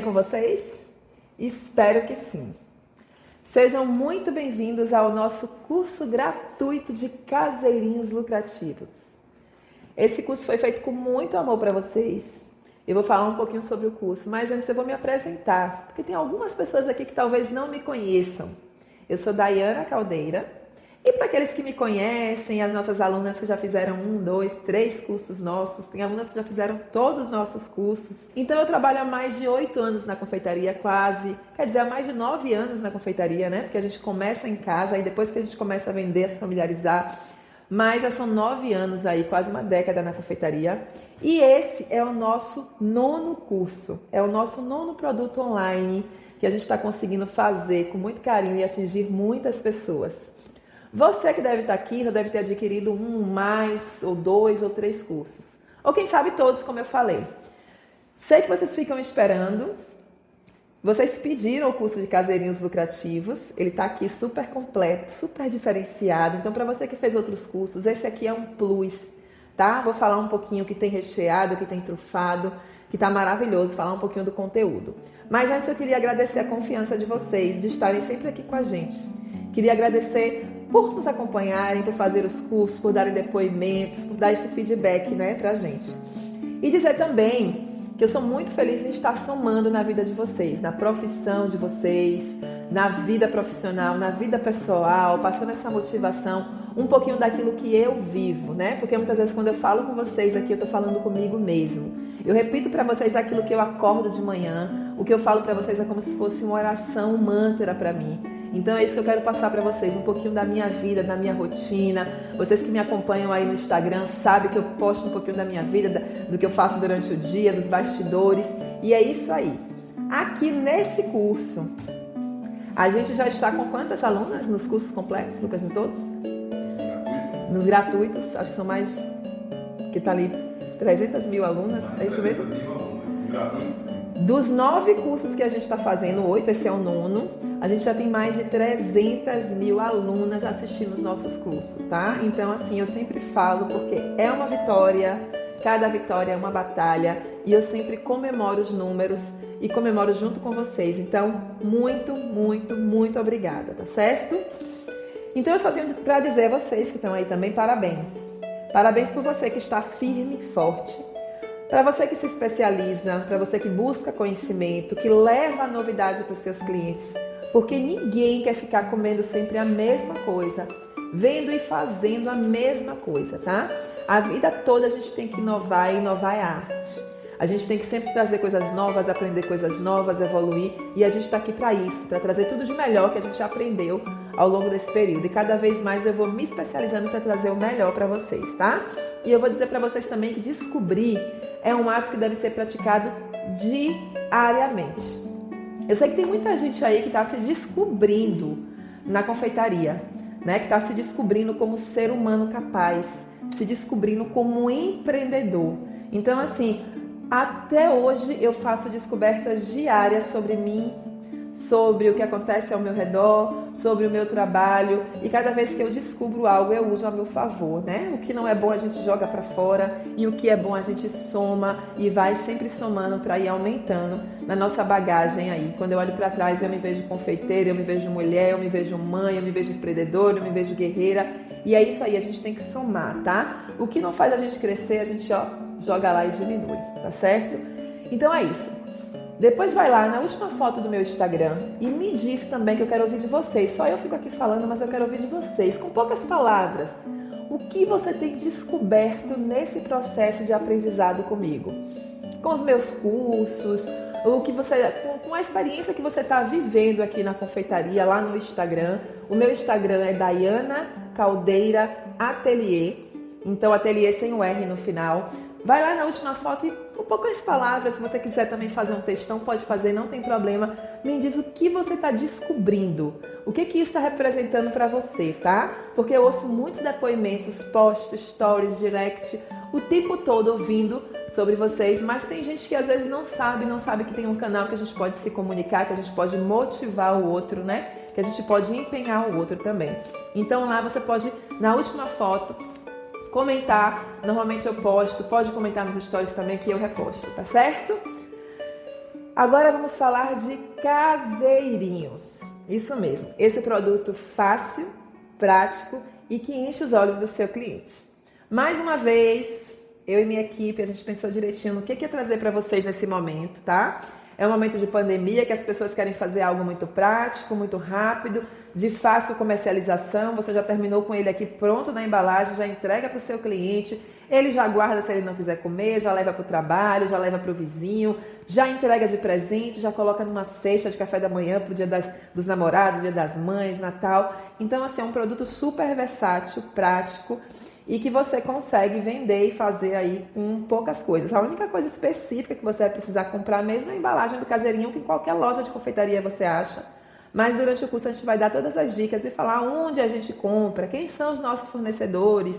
com vocês? Espero que sim. Sejam muito bem-vindos ao nosso curso gratuito de caseirinhos lucrativos. Esse curso foi feito com muito amor para vocês. Eu vou falar um pouquinho sobre o curso, mas antes eu vou me apresentar, porque tem algumas pessoas aqui que talvez não me conheçam. Eu sou Daiana Caldeira. E para aqueles que me conhecem, as nossas alunas que já fizeram 1, 2, 3 cursos nossos, tem alunas que já fizeram todos os nossos cursos. Então eu trabalho há mais de 8 anos na confeitaria, quase, quer dizer, há mais de 9 anos na confeitaria, né? Porque a gente começa em casa e depois que a gente começa a vender, a se familiarizar. Mas já são 9 anos aí, quase uma década na confeitaria. E esse é o nosso 9º curso, é o nosso 9º produto online que a gente está conseguindo fazer com muito carinho e atingir muitas pessoas. Você que deve estar aqui já deve ter adquirido 1 mais, ou 2 ou 3 cursos. Ou quem sabe todos, como eu falei. Sei que vocês ficam esperando. Vocês pediram o curso de caseirinhos lucrativos. Ele está aqui super completo, super diferenciado. Então, para você que fez outros cursos, esse aqui é um plus, tá? Vou falar um pouquinho que tem recheado, que tem trufado, que está maravilhoso, falar um pouquinho do conteúdo. Mas antes eu queria agradecer a confiança de vocês, de estarem sempre aqui com a gente. Queria agradecer por nos acompanharem, por fazer os cursos, por darem depoimentos, por dar esse feedback, né, pra gente. E dizer também que eu sou muito feliz em estar somando na vida de vocês, na profissão de vocês, na vida profissional, na vida pessoal, passando essa motivação, um pouquinho daquilo que eu vivo, né? Porque muitas vezes quando eu falo com vocês aqui, eu tô falando comigo mesmo. Eu repito para vocês aquilo que eu acordo de manhã, o que eu falo para vocês é como se fosse uma oração, um mantra para mim. Então é isso que eu quero passar para vocês, um pouquinho da minha vida, da minha rotina. Vocês que me acompanham aí no Instagram sabem que eu posto um pouquinho da minha vida, do que eu faço durante o dia, dos bastidores. E é isso aí. Aqui nesse curso, a gente já está com quantas alunas nos cursos completos, Lucas, em todos? Nos gratuitos, acho que são mais, que tá ali, 300 mil alunas, é isso mesmo? 300 mil alunas, gratuitos. Dos 9 cursos que a gente está fazendo, 8, esse é o 9º, a gente já tem mais de 300 mil alunas assistindo os nossos cursos, tá? Então, assim, eu sempre falo porque é uma vitória, cada vitória é uma batalha e eu sempre comemoro os números e comemoro junto com vocês. Então, muito, muito, muito obrigada, tá certo? Então, eu só tenho para dizer a vocês que estão aí também, parabéns. Parabéns por você que está firme e forte. Para você que se especializa, para você que busca conhecimento, que leva a novidade para os seus clientes, porque ninguém quer ficar comendo sempre a mesma coisa, vendo e fazendo a mesma coisa, tá? A vida toda a gente tem que inovar e inovar é arte. A gente tem que sempre trazer coisas novas, aprender coisas novas, evoluir e a gente está aqui para isso, para trazer tudo de melhor que a gente aprendeu ao longo desse período. E cada vez mais eu vou me especializando para trazer o melhor para vocês, tá? E eu vou dizer para vocês também que descobrir é um ato que deve ser praticado diariamente. Eu sei que tem muita gente aí que está se descobrindo na confeitaria, né? Que está se descobrindo como ser humano capaz, se descobrindo como empreendedor. Então, assim, até hoje eu faço descobertas diárias sobre mim, sobre o que acontece ao meu redor, sobre o meu trabalho, e cada vez que eu descubro algo eu uso a meu favor, né? O que não é bom a gente joga para fora e o que é bom a gente soma e vai sempre somando para ir aumentando na nossa bagagem aí. Quando eu olho para trás eu me vejo confeiteira, eu me vejo mulher, eu me vejo mãe, eu me vejo empreendedora, eu me vejo guerreira, e é isso aí, a gente tem que somar, tá? O que não faz a gente crescer, a gente joga lá e diminui, tá certo? Então é isso. Depois vai lá na última foto do meu Instagram e me diz também que eu quero ouvir de vocês. Só eu fico aqui falando, mas eu quero ouvir de vocês, com poucas palavras. O que você tem descoberto nesse processo de aprendizado comigo? Com os meus cursos, com a experiência que você está vivendo aqui na confeitaria, lá no Instagram. O meu Instagram é Daiana Caldeira Atelier. Então, ateliê sem o R no final. Vai lá na última foto e com poucas palavras, se você quiser também fazer um textão, pode fazer, não tem problema. Me diz o que você está descobrindo, o que isso está representando para você, tá? Porque eu ouço muitos depoimentos, posts, stories, direct, o tempo todo ouvindo sobre vocês, mas tem gente que às vezes não sabe que tem um canal que a gente pode se comunicar, que a gente pode motivar o outro, né? Que a gente pode empenhar o outro também. Então lá você pode, na última foto, comentar. Normalmente eu posto, pode comentar nos stories também que eu reposto, tá certo? Agora vamos falar de caseirinhos. Isso mesmo, esse produto fácil, prático e que enche os olhos do seu cliente. Mais uma vez, eu e minha equipe, a gente pensou direitinho no que ia trazer para vocês nesse momento, tá? É um momento de pandemia que as pessoas querem fazer algo muito prático, muito rápido, de fácil comercialização. Você já terminou com ele aqui pronto na embalagem, já entrega para o seu cliente. Ele já guarda se ele não quiser comer, já leva para o trabalho, já leva para o vizinho, já entrega de presente, já coloca numa cesta de café da manhã para o dia dos namorados, dia das mães, Natal. Então, assim, é um produto super versátil, prático e que você consegue vender e fazer aí com poucas coisas. A única coisa específica que você vai precisar comprar mesmo é a embalagem do caseirinho, que em qualquer loja de confeitaria você acha. Mas durante o curso a gente vai dar todas as dicas e falar onde a gente compra, quem são os nossos fornecedores.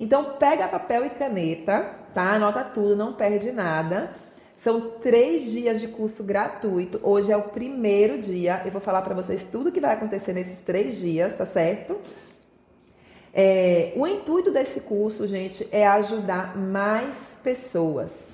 Então pega papel e caneta, tá? Anota tudo, não perde nada. São 3 dias de curso gratuito. Hoje é o primeiro dia. Eu vou falar para vocês tudo que vai acontecer nesses 3 dias, tá certo? O intuito desse curso, gente, é ajudar mais pessoas.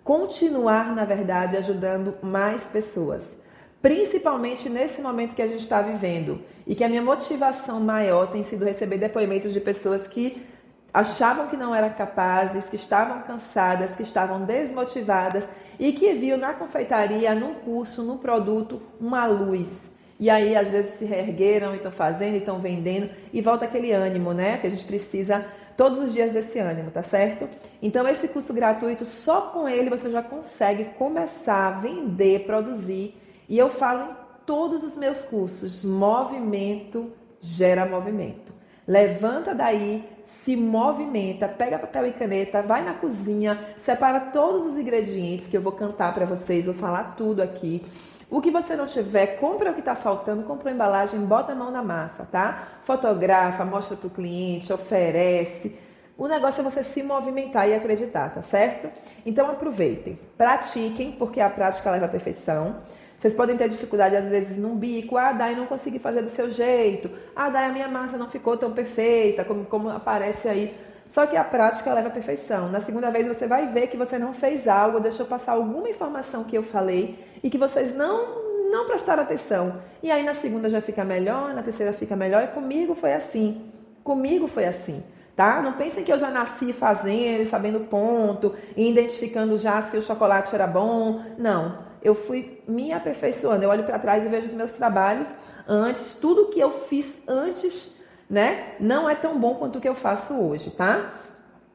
Continuar, na verdade, ajudando mais pessoas. Principalmente nesse momento que a gente está vivendo. E que a minha motivação maior tem sido receber depoimentos de pessoas que achavam que não eram capazes, que estavam cansadas, que estavam desmotivadas e que viu na confeitaria, num curso, no produto, uma luz. E aí, às vezes, se reergueram e estão fazendo, e estão vendendo, e volta aquele ânimo, né? Que a gente precisa todos os dias desse ânimo, tá certo? Então, esse curso gratuito, só com ele você já consegue começar a vender, produzir. E eu falo em todos os meus cursos, movimento gera movimento. Levanta daí, se movimenta, pega papel e caneta, vai na cozinha, separa todos os ingredientes que eu vou cantar para vocês, vou falar tudo aqui. O que você não tiver, compra o que está faltando, compra a embalagem, bota a mão na massa, tá? Fotografa, mostra para o cliente, oferece. O negócio é você se movimentar e acreditar, tá certo? Então aproveitem, pratiquem, porque a prática leva à perfeição. Vocês podem ter dificuldade, às vezes, num bico. Dai, não consegui fazer do seu jeito. Dai, a minha massa não ficou tão perfeita como aparece aí. Só que a prática leva à perfeição. Na segunda vez, você vai ver que você não fez algo, deixou passar alguma informação que eu falei e que vocês não prestaram atenção. E aí, na segunda já fica melhor, na terceira fica melhor. E comigo foi assim. Comigo foi assim. Tá? Não pensem que eu já nasci fazendo, sabendo ponto, e identificando já se o chocolate era bom. Não. Eu fui me aperfeiçoando. Eu olho para trás e vejo os meus trabalhos antes. Tudo que eu fiz antes, né, não é tão bom quanto o que eu faço hoje, tá?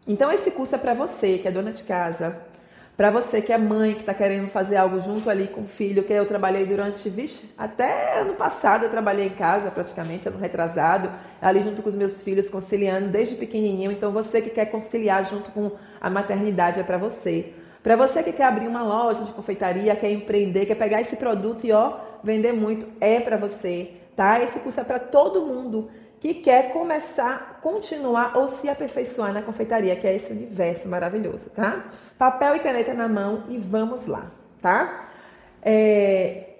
Então, esse curso é para você que é dona de casa, para você que é mãe, que está querendo fazer algo junto ali com o filho, que eu trabalhei durante, até ano passado eu trabalhei em casa praticamente, ano retrasado, ali junto com os meus filhos, conciliando desde pequenininho. Então, você que quer conciliar junto com a maternidade é para você. Para você que quer abrir uma loja de confeitaria, quer empreender, quer pegar esse produto e vender muito, é para você, tá? Esse curso é para todo mundo que quer começar, continuar ou se aperfeiçoar na confeitaria, que é esse universo maravilhoso, tá? Papel e caneta na mão e vamos lá, tá?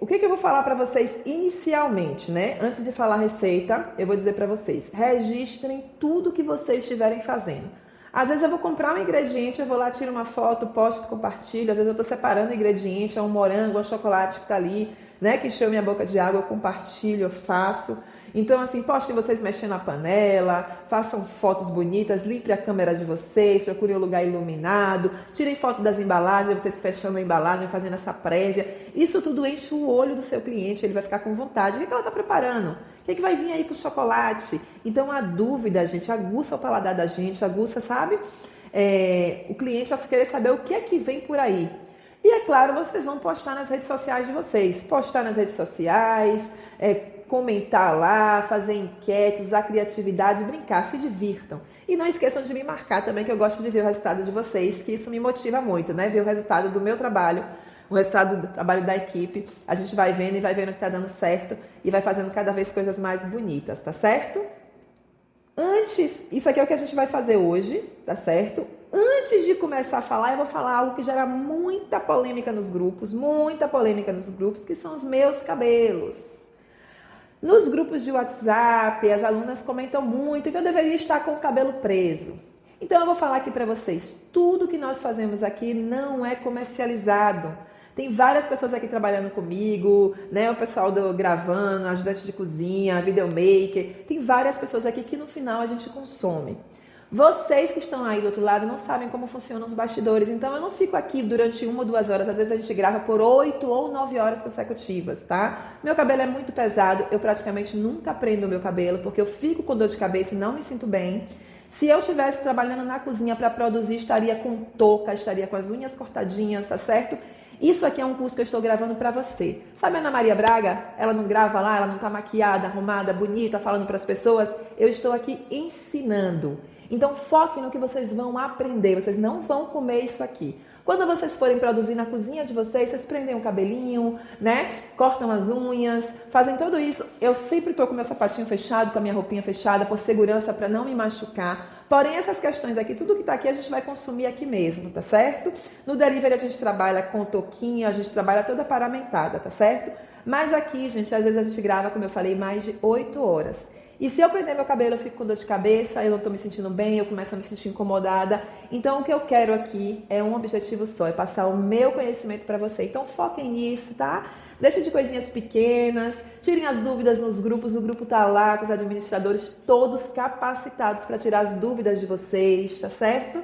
O que eu vou falar para vocês inicialmente, né? Antes de falar a receita, eu vou dizer para vocês, registrem tudo que vocês estiverem fazendo. Às vezes eu vou comprar um ingrediente, eu vou lá, tiro uma foto, posto, compartilho. Às vezes eu estou separando o ingrediente, é um morango, é um chocolate que está ali, né? Que encheu minha boca de água, eu compartilho, eu faço. Então, assim, postem vocês mexendo na panela, façam fotos bonitas, limpe a câmera de vocês, procurem um lugar iluminado, tirem foto das embalagens, vocês fechando a embalagem, fazendo essa prévia. Isso tudo enche o olho do seu cliente, ele vai ficar com vontade. O que ela está preparando? O que vai vir aí pro chocolate? Então, a dúvida, gente, aguça o paladar da gente, aguça, sabe? O cliente vai querer saber o que é que vem por aí. E, é claro, vocês vão postar nas redes sociais de vocês. Postar nas redes sociais, comentar lá, fazer enquetes, usar criatividade, brincar, se divirtam. E não esqueçam de me marcar também, que eu gosto de ver o resultado de vocês, que isso me motiva muito, né? Ver o resultado do meu trabalho, o resultado do trabalho da equipe. A gente vai vendo e vai vendo que tá dando certo e vai fazendo cada vez coisas mais bonitas, tá certo? Isso aqui é o que a gente vai fazer hoje, tá certo? Antes de começar a falar, eu vou falar algo que gera muita polêmica nos grupos, que são os meus cabelos. Nos grupos de WhatsApp, as alunas comentam muito que eu deveria estar com o cabelo preso. Então eu vou falar aqui para vocês, tudo que nós fazemos aqui não é comercializado. Tem várias pessoas aqui trabalhando comigo, né? O pessoal do gravando, ajudante de cozinha, videomaker. Tem várias pessoas aqui que no final a gente consome. Vocês que estão aí do outro lado não sabem como funcionam os bastidores, então eu não fico aqui durante 1 ou 2 horas, às vezes a gente grava por 8 ou 9 horas consecutivas, tá? Meu cabelo é muito pesado, eu praticamente nunca prendo o meu cabelo, porque eu fico com dor de cabeça e não me sinto bem. Se eu estivesse trabalhando na cozinha para produzir, estaria com touca, estaria com as unhas cortadinhas, tá certo? Isso aqui é um curso que eu estou gravando para você. Sabe a Ana Maria Braga? Ela não grava lá, ela não tá maquiada, arrumada, bonita, falando para as pessoas. Eu estou aqui ensinando. Então foquem no que vocês vão aprender, vocês não vão comer isso aqui. Quando vocês forem produzir na cozinha de vocês prendem o cabelinho, né? Cortam as unhas, fazem tudo isso. Eu sempre tô com meu sapatinho fechado, com a minha roupinha fechada, por segurança, para não me machucar. Porém, essas questões aqui, tudo que tá aqui, a gente vai consumir aqui mesmo, tá certo? No delivery a gente trabalha com touquinha, a gente trabalha toda paramentada, tá certo? Mas aqui, gente, às vezes a gente grava, como eu falei, mais de 8 horas. E se eu prender meu cabelo, eu fico com dor de cabeça, eu não tô me sentindo bem, eu começo a me sentir incomodada. Então, o que eu quero aqui é um objetivo só, é passar o meu conhecimento para você. Então, foquem nisso, tá? Deixem de coisinhas pequenas, tirem as dúvidas nos grupos, o grupo tá lá com os administradores todos capacitados para tirar as dúvidas de vocês, tá certo?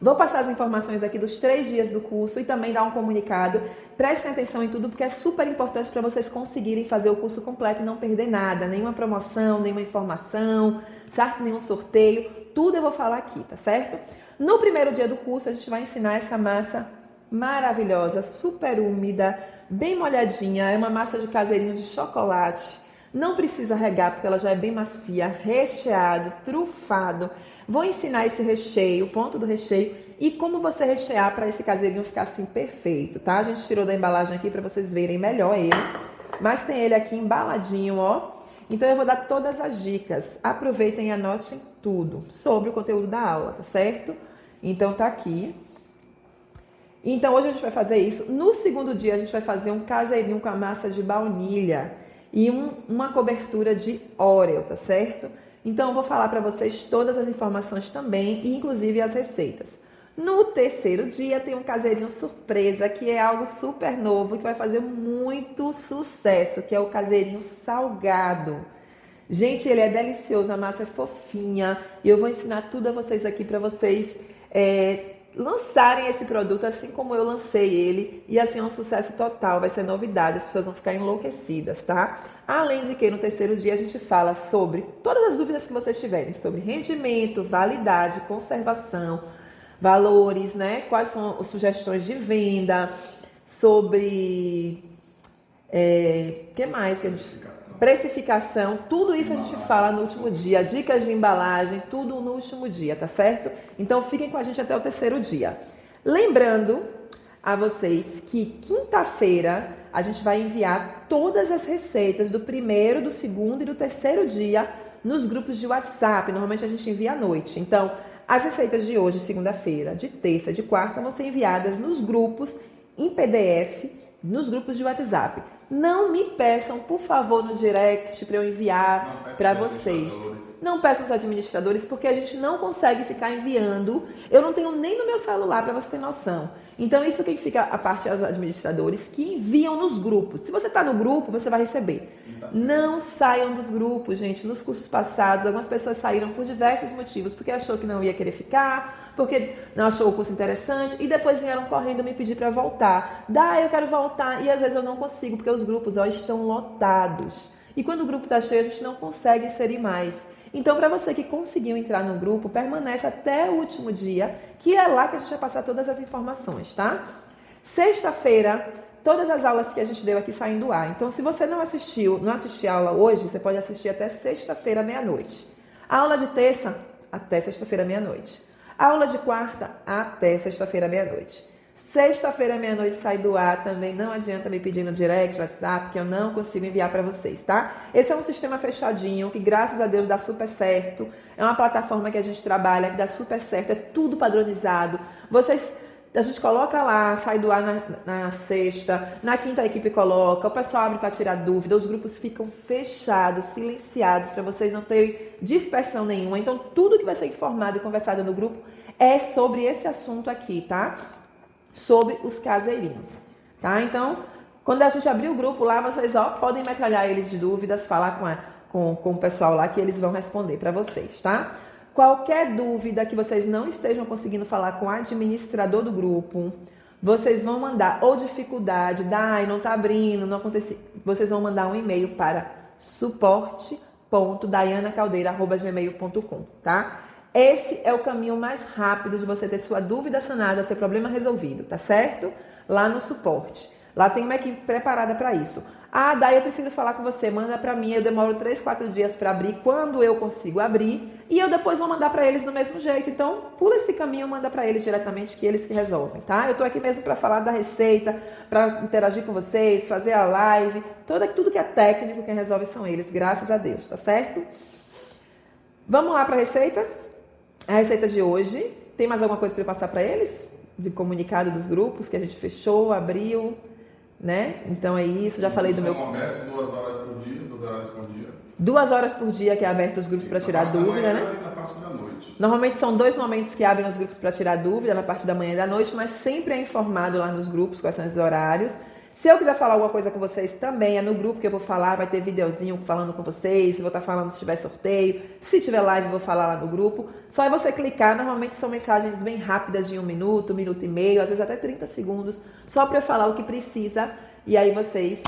Vou passar as informações aqui dos 3 dias do curso e também dar um comunicado. Prestem atenção em tudo, porque é super importante para vocês conseguirem fazer o curso completo e não perder nada. Nenhuma promoção, nenhuma informação, certo? Nenhum sorteio. Tudo eu vou falar aqui, tá certo? No primeiro dia do curso, a gente vai ensinar essa massa maravilhosa, super úmida, bem molhadinha. É uma massa de caseirinho de chocolate. Não precisa regar, porque ela já é bem macia, recheado, trufado. Vou ensinar esse recheio, o ponto do recheio e como você rechear para esse caseirinho ficar assim perfeito, tá? A gente tirou da embalagem aqui para vocês verem melhor ele, mas tem ele aqui embaladinho, ó. Então eu vou dar todas as dicas. Aproveitem e anotem tudo sobre o conteúdo da aula, tá certo? Então tá aqui. Então hoje a gente vai fazer isso. No segundo dia a gente vai fazer um caseirinho com a massa de baunilha e uma cobertura de Oreo, tá certo? Então, eu vou falar para vocês todas as informações também, e inclusive as receitas. No terceiro dia, tem um caseirinho surpresa, que é algo super novo, que vai fazer muito sucesso, que é o caseirinho salgado. Gente, ele é delicioso, a massa é fofinha, e eu vou ensinar tudo a vocês aqui para vocês lançarem esse produto assim como eu lancei ele, e assim é um sucesso total, vai ser novidade, as pessoas vão ficar enlouquecidas, tá? Além de que no terceiro dia a gente fala sobre todas as dúvidas que vocês tiverem, sobre rendimento, validade, conservação, valores, né? Quais são as sugestões de venda, sobre que mais que a gente... Precificação, tudo isso a gente fala no último dia, dicas de embalagem, tudo no último dia, tá certo? Então fiquem com a gente até o terceiro dia. Lembrando a vocês que quinta-feira a gente vai enviar todas as receitas do primeiro, do segundo e do terceiro dia nos grupos de WhatsApp. Normalmente a gente envia à noite. Então, as receitas de hoje, segunda-feira, de terça, de quarta, vão ser enviadas nos grupos em PDF, nos grupos de WhatsApp. Não me peçam, por favor, no direct para eu enviar para vocês. Não peçam os administradores, porque a gente não consegue ficar enviando. Eu não tenho nem no meu celular, para você ter noção. Então, isso quem fica a parte aos administradores que enviam nos grupos. Se você está no grupo, você vai receber. Não saiam dos grupos, gente. Nos cursos passados, algumas pessoas saíram por diversos motivos. Porque achou que não ia querer ficar, porque não achou o curso interessante, e depois vieram correndo me pedir para voltar. Eu quero voltar, e às vezes eu não consigo, porque os grupos estão lotados. E quando o grupo está cheio, a gente não consegue inserir mais. Então, para você que conseguiu entrar no grupo, permanece até o último dia, que é lá que a gente vai passar todas as informações, tá? Sexta-feira, todas as aulas que a gente deu aqui saem do ar. Então, se você não assistiu a aula hoje, você pode assistir até sexta-feira, meia-noite. A aula de terça, até sexta-feira, meia-noite. A aula de quarta, até sexta-feira, meia-noite. Sexta-feira, meia-noite, sai do ar. Também não adianta me pedir no direct, WhatsApp, que eu não consigo enviar para vocês, tá? Esse é um sistema fechadinho, que graças a Deus dá super certo. É uma plataforma que a gente trabalha, que dá super certo. É tudo padronizado. A gente coloca lá, sai do ar na sexta, na quinta a equipe coloca, o pessoal abre para tirar dúvida, os grupos ficam fechados, silenciados, para vocês não terem dispersão nenhuma. Então, tudo que vai ser informado e conversado no grupo é sobre esse assunto aqui, tá? Sobre os caseirinhos. tá? Então, quando a gente abrir o grupo lá, vocês podem metralhar eles de dúvidas, falar com o pessoal lá que eles vão responder para vocês, tá? Qualquer dúvida que vocês não estejam conseguindo falar com o administrador do grupo, vocês vão mandar, ou dificuldade, não tá abrindo, não aconteceu, vocês vão mandar um e-mail para suporte.daianacaldeira@gmail.com, tá? Esse é o caminho mais rápido de você ter sua dúvida sanada, seu problema resolvido, tá certo? Lá no suporte. Lá tem uma equipe preparada para isso. Daí eu prefiro falar com você, manda para mim, eu demoro 3, 4 dias para abrir, quando eu consigo abrir, e eu depois vou mandar para eles do mesmo jeito. Então, pula esse caminho, manda para eles diretamente, que eles que resolvem, tá? Eu tô aqui mesmo para falar da receita, para interagir com vocês, fazer a live, tudo que é técnico, quem resolve são eles, graças a Deus, tá certo? Vamos lá para a receita? A receita de hoje, tem mais alguma coisa para passar para eles? De comunicado dos grupos que a gente fechou, abriu, né? Então é isso, já falei do meu... São abertos 2 horas por dia, 2 horas por dia. 2 horas por dia que é aberto os grupos para tirar dúvida, né? E na parte da noite. Normalmente são 2 momentos que abrem os grupos para tirar dúvida, na parte da manhã e da noite, mas sempre é informado lá nos grupos quais são os horários. Se eu quiser falar alguma coisa com vocês também, é no grupo que eu vou falar, vai ter videozinho falando com vocês, vou estar falando se tiver sorteio, se tiver live eu vou falar lá no grupo. Só é você clicar, normalmente são mensagens bem rápidas de 1 minuto, 1 minuto e meio, às vezes até 30 segundos, só para eu falar o que precisa e aí vocês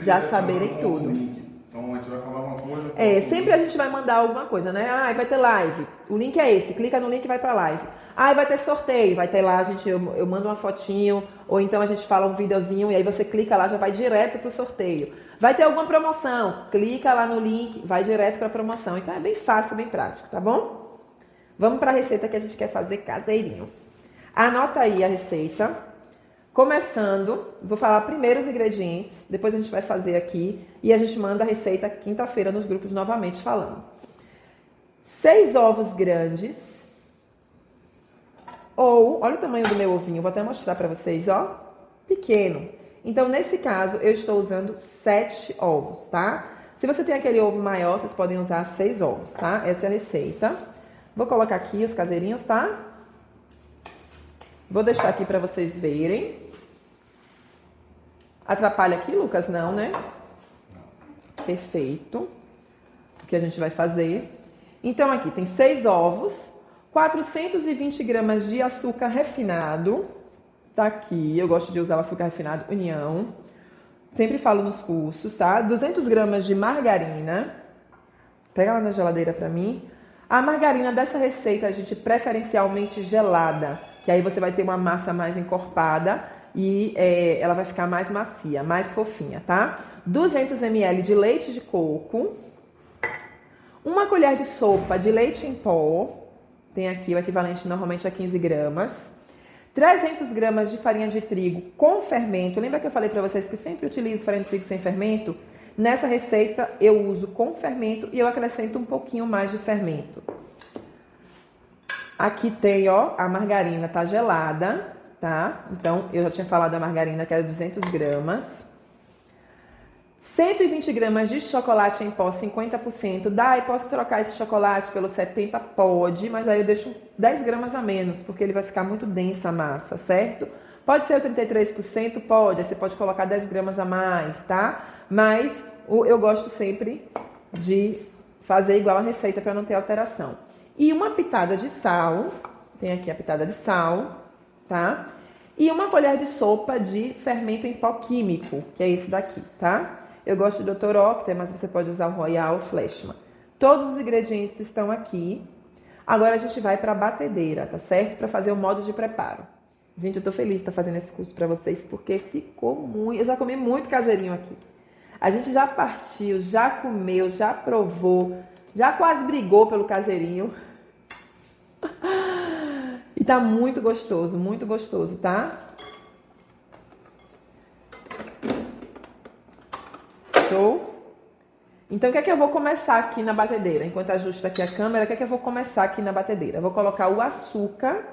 já saberem tudo. Então a gente vai falar uma coisa... Sempre a gente vai mandar alguma coisa, né? Vai ter live, o link é esse, clica no link e vai pra live. Vai ter sorteio, vai ter lá, eu mando uma fotinho, ou então a gente fala um videozinho e aí você clica lá, já vai direto pro sorteio. Vai ter alguma promoção, clica lá no link, vai direto pra promoção. Então é bem fácil, bem prático, tá bom? Vamos pra receita que a gente quer fazer caseirinho. Anota aí a receita. Começando, vou falar primeiro os ingredientes, depois a gente vai fazer aqui e a gente manda a receita quinta-feira nos grupos novamente falando. 6 ovos grandes, ou, olha o tamanho do meu ovinho, vou até mostrar para vocês, pequeno. Então, nesse caso, eu estou usando 7 ovos, tá? Se você tem aquele ovo maior, vocês podem usar 6 ovos, tá? Essa é a receita. Vou colocar aqui os caseirinhos, tá? Vou deixar aqui para vocês verem. Atrapalha aqui, Lucas? Não, né? Perfeito. O que a gente vai fazer? Então, aqui tem 6 ovos, 420 gramas de açúcar refinado. Tá aqui, eu gosto de usar o açúcar refinado União. Sempre falo nos cursos, tá? 200 gramas de margarina. Pega lá na geladeira pra mim. A margarina dessa receita, a gente preferencialmente gelada, que aí você vai ter uma massa mais encorpada e ela vai ficar mais macia, mais fofinha, tá? 200 ml de leite de coco, 1 colher de sopa de leite em pó, tem aqui o equivalente normalmente a 15 gramas, 300 gramas de farinha de trigo com fermento. Lembra que eu falei para vocês que sempre utilizo farinha de trigo sem fermento? Nessa receita eu uso com fermento e eu acrescento um pouquinho mais de fermento. Aqui tem, a margarina tá gelada, tá? Então, eu já tinha falado da margarina que era 200 gramas. 120 gramas de chocolate em pó, 50%. Posso trocar esse chocolate pelo 70%? Pode, mas aí eu deixo 10 gramas a menos, porque ele vai ficar muito densa a massa, certo? Pode ser o 33%? Pode, aí você pode colocar 10 gramas a mais, tá? Mas eu gosto sempre de fazer igual a receita para não ter alteração. E uma pitada de sal, tem aqui a pitada de sal, tá? E 1 colher de sopa de fermento em pó químico, que é esse daqui, tá? Eu gosto do Dr. Octa, mas você pode usar o Royal ou Flashman. Todos os ingredientes estão aqui. Agora a gente vai para a batedeira, tá certo? Para fazer o modo de preparo. Gente, eu tô feliz de estar fazendo esse curso para vocês, porque ficou muito... Eu já comi muito caseirinho aqui. A gente já partiu, já comeu, já provou, já quase brigou pelo caseirinho. E tá muito gostoso, tá? Show? Então, o que é que eu vou começar aqui na batedeira? Enquanto ajusta aqui a câmera, o que é que eu vou começar aqui na batedeira? Eu vou colocar o açúcar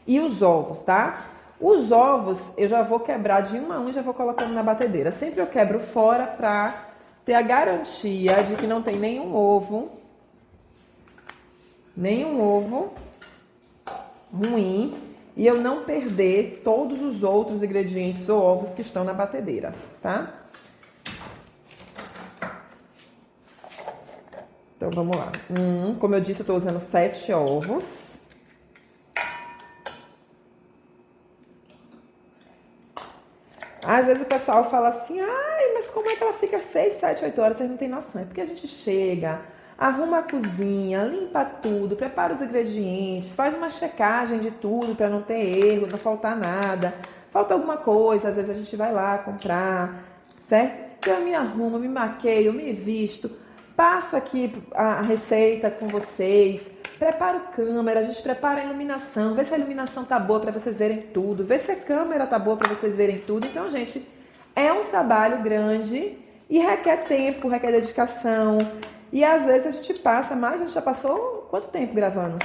e os ovos, tá? Os ovos eu já vou quebrar de um a um e já vou colocando na batedeira. Sempre eu quebro fora pra ter a garantia de que não tem nenhum ovo ruim. e eu não perder todos os outros ingredientes ou ovos que estão na batedeira, tá? Então, vamos lá. Como eu disse, eu tô usando 7 ovos. Às vezes o pessoal fala assim, ai, mas como é que ela fica 6, 7, 8 horas? Vocês não têm noção. É porque a gente chega, arruma a cozinha, limpa tudo, prepara os ingredientes, faz uma checagem de tudo para não ter erro, não faltar nada. Falta alguma coisa, às vezes a gente vai lá comprar, certo? Eu me arrumo, me maqueio, me visto, passo aqui a receita com vocês, preparo câmera, a gente prepara a iluminação, vê se a iluminação tá boa para vocês verem tudo, vê se a câmera tá boa para vocês verem tudo. Então, gente, é um trabalho grande e requer tempo, requer dedicação. E às vezes a gente passa mais, a gente já passou quanto tempo gravando?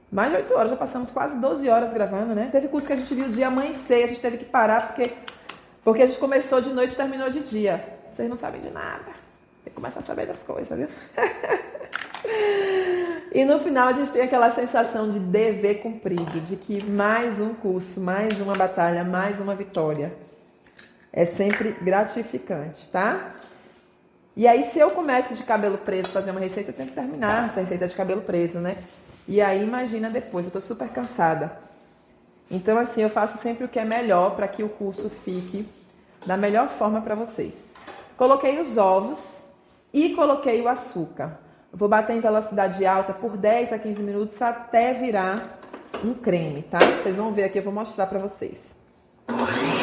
Mais de 8 horas, já passamos quase 12 horas gravando, né? Teve curso que a gente viu o dia amanhecer, a gente teve que parar porque a gente começou de noite e terminou de dia. Vocês não sabem de nada. Tem que começar a saber das coisas, viu? E no final a gente tem aquela sensação de dever cumprido, de que mais um curso, mais uma batalha, mais uma vitória. É sempre gratificante, tá? E aí, se eu começo de cabelo preso fazer uma receita, eu tenho que terminar essa receita de cabelo preso, né? E aí, imagina depois, eu tô super cansada. Então, assim, eu faço sempre o que é melhor para que o curso fique da melhor forma para vocês. Coloquei os ovos e coloquei o açúcar. Vou bater em velocidade alta por 10 a 15 minutos até virar um creme, tá? Vocês vão ver aqui, eu vou mostrar pra vocês. Margarina.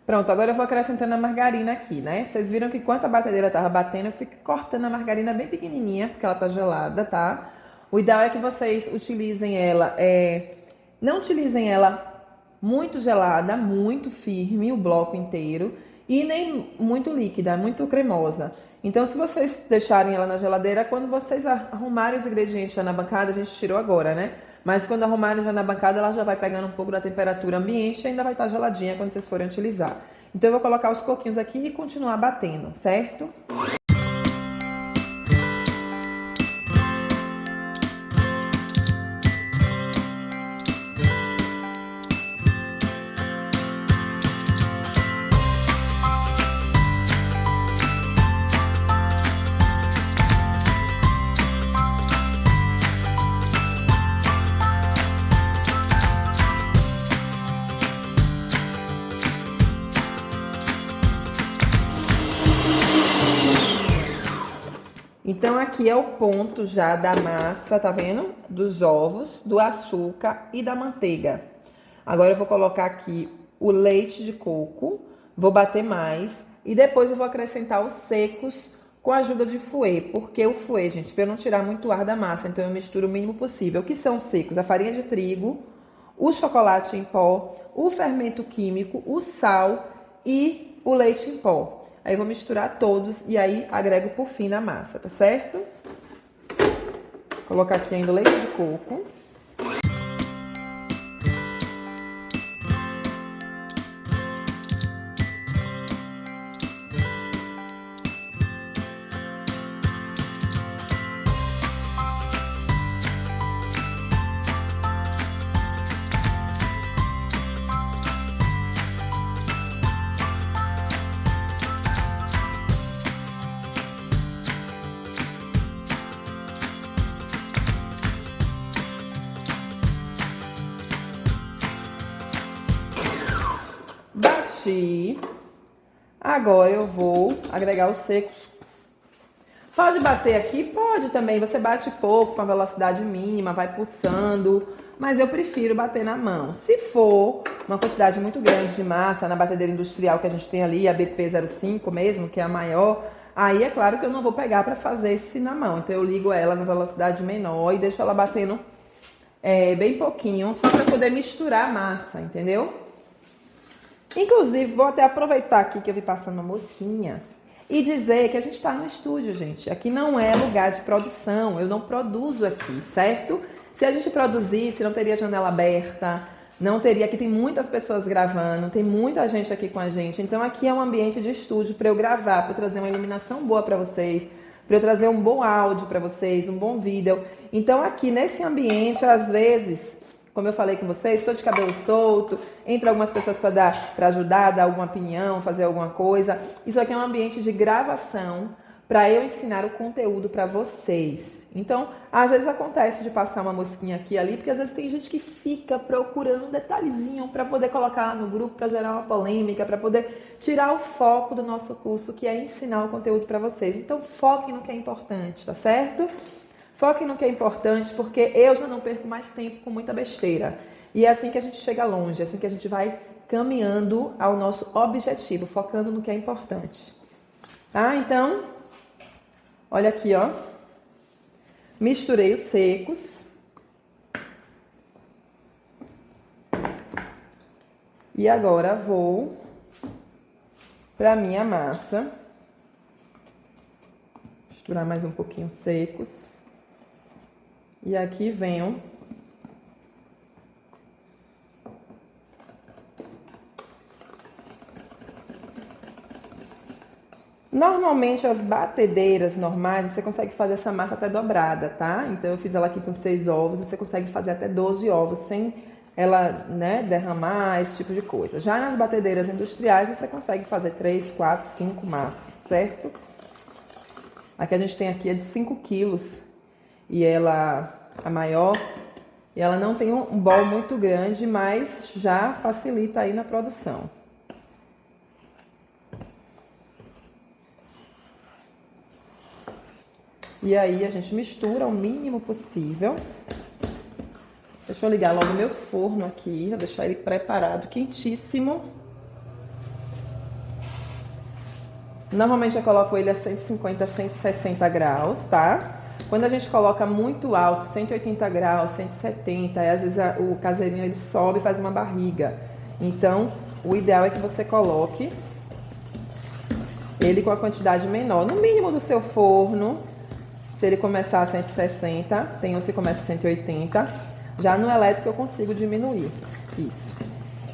Pronto, agora eu vou acrescentando a margarina aqui, né? Vocês viram que enquanto a batedeira tava batendo, eu fico cortando a margarina bem pequenininha, porque ela tá gelada, tá? O ideal é que vocês utilizem ela, não utilizem ela muito gelada, muito firme, o bloco inteiro, e nem muito líquida, muito cremosa. Então, se vocês deixarem ela na geladeira, quando vocês arrumarem os ingredientes já na bancada, a gente tirou agora, né? Mas quando arrumarem já na bancada, ela já vai pegando um pouco da temperatura ambiente e ainda vai estar geladinha quando vocês forem utilizar. Então, eu vou colocar os coquinhos aqui e continuar batendo, certo? Então, aqui é o ponto já da massa, tá vendo? Dos ovos, do açúcar e da manteiga. Agora eu vou colocar aqui o leite de coco, vou bater mais e depois eu vou acrescentar os secos com a ajuda de fouet. Porque o fouet, gente, para eu não tirar muito ar da massa, então eu misturo o mínimo possível. O que são os secos? A farinha de trigo, o chocolate em pó, o fermento químico, o sal e o leite em pó. Aí eu vou misturar todos e aí agrego por fim na massa, tá certo? Vou colocar aqui ainda o leite de coco. Bati. Agora eu vou agregar os secos. Pode bater aqui? Pode também. Você bate pouco, com a velocidade mínima, vai pulsando. Mas eu prefiro bater na mão. Se for uma quantidade muito grande de massa na batedeira industrial que a gente tem ali, a BP05 mesmo, que é a maior, aí é claro que eu não vou pegar para fazer esse na mão. Então eu ligo ela na velocidade menor e deixo ela batendo bem pouquinho, só para poder misturar a massa, entendeu? Inclusive, vou até aproveitar aqui que eu vi passando uma mosquinha e dizer que a gente está no estúdio, gente. Aqui não é lugar de produção, eu não produzo aqui, certo? Se a gente produzisse, não teria janela aberta, não teria... Aqui tem muitas pessoas gravando, tem muita gente aqui com a gente. Então, aqui é um ambiente de estúdio para eu gravar, para eu trazer uma iluminação boa para vocês, para eu trazer um bom áudio para vocês, um bom vídeo. Então aqui nesse ambiente, às vezes, como eu falei com vocês, estou de cabelo solto, entra algumas pessoas para ajudar, dar alguma opinião, fazer alguma coisa. Isso aqui é um ambiente de gravação para eu ensinar o conteúdo para vocês. Então, às vezes acontece de passar uma mosquinha aqui e ali, porque às vezes tem gente que fica procurando um detalhezinho para poder colocar lá no grupo, para gerar uma polêmica, para poder tirar o foco do nosso curso, que é ensinar o conteúdo para vocês. Então, foquem no que é importante, tá certo? Foquem no que é importante, porque eu já não perco mais tempo com muita besteira. E é assim que a gente chega longe, é assim que a gente vai caminhando ao nosso objetivo, focando no que é importante. Tá? Então, olha aqui, ó. Misturei os secos. E agora vou para minha massa. Misturar mais um pouquinho secos. E aqui venho normalmente as batedeiras normais, você consegue fazer essa massa até dobrada, tá? Então eu fiz ela aqui com 6 ovos, você consegue fazer até 12 ovos sem ela, né, derramar, esse tipo de coisa. Já nas batedeiras industriais, você consegue fazer 3, 4, 5 massas, certo? Aqui a gente tem aqui a de 5 quilos. E ela, a maior, e ela não tem um bol muito grande, mas já facilita aí na produção. E aí a gente mistura o mínimo possível. Deixa eu ligar logo meu forno aqui, vou deixar ele preparado, quentíssimo. Normalmente eu coloco ele a 150, 160 graus, tá? Quando a gente coloca muito alto, 180 graus, 170, aí às vezes o caseirinho ele sobe e faz uma barriga. Então, o ideal é que você coloque ele com a quantidade menor, no mínimo do seu forno. Se ele começar a 160, tem ou se começa a 180. Já no elétrico eu consigo diminuir isso.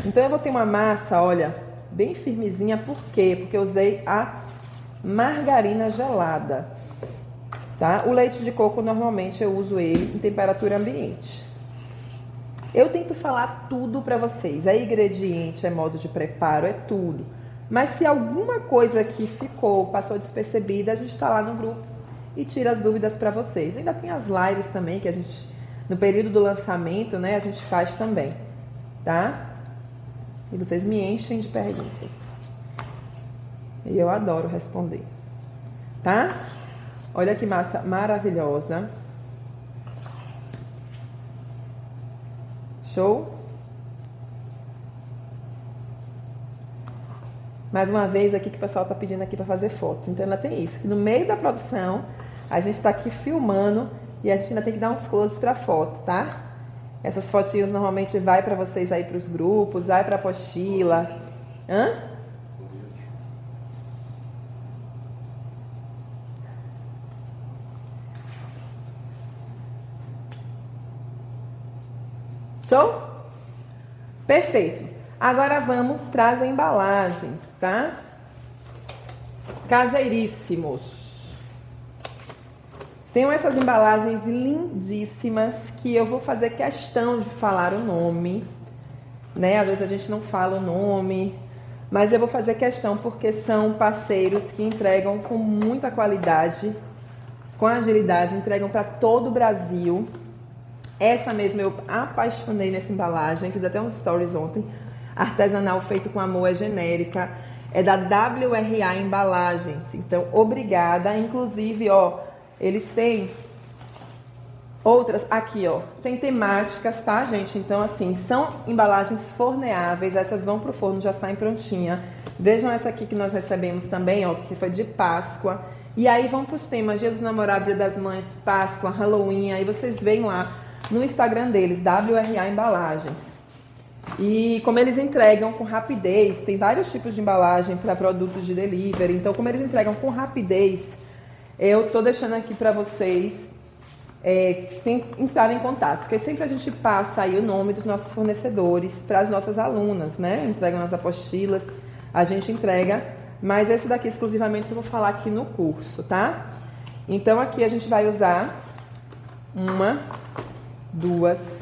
Então eu vou ter uma massa, olha, bem firmezinha. Por quê? Porque eu usei a margarina gelada. Tá? O leite de coco, normalmente, eu uso ele em temperatura ambiente. Eu tento falar tudo para vocês. É ingrediente, é modo de preparo, é tudo. Mas se alguma coisa aqui ficou, passou despercebida, a gente está lá no grupo e tira as dúvidas para vocês. Ainda tem as lives também, que a gente, no período do lançamento, né, a gente faz também. Tá? E vocês me enchem de perguntas. E eu adoro responder. Tá? Olha que massa maravilhosa. Show? Mais uma vez aqui que o pessoal tá pedindo aqui para fazer foto. Então ainda tem isso, que no meio da produção a gente tá aqui filmando e a gente ainda tem que dar uns closes para foto, tá? Essas fotinhas normalmente vai para vocês aí para os grupos, vai para apostila. Hã? Show? Perfeito. Agora vamos para as embalagens, tá? Caseiríssimos. Tenho essas embalagens lindíssimas que eu vou fazer questão de falar o nome, né? Às vezes a gente não fala o nome, mas eu vou fazer questão porque são parceiros que entregam com muita qualidade, com agilidade, entregam para todo o Brasil. Essa mesmo eu apaixonei nessa embalagem, fiz até uns stories ontem. Artesanal, feito com amor, é genérica, é da WRA Embalagens. Então, obrigada. Inclusive, ó, eles têm outras aqui, ó. Tem temáticas, tá, gente? Então, assim, são embalagens forneáveis. Essas vão pro forno, já saem prontinha. Vejam essa aqui que nós recebemos também, ó, que foi de Páscoa. E aí vão pros temas Dia dos Namorados, Dia das Mães, Páscoa, Halloween. Aí vocês veem lá no Instagram deles, WRA Embalagens. E como eles entregam com rapidez, tem vários tipos de embalagem para produtos de delivery. Então, como eles entregam com rapidez, eu tô deixando aqui para vocês entrar em contato. Porque sempre a gente passa aí o nome dos nossos fornecedores para as nossas alunas, né? Entregam nas apostilas, a gente entrega. Mas esse daqui exclusivamente eu vou falar aqui no curso, tá? Então, aqui a gente vai usar 1, 2,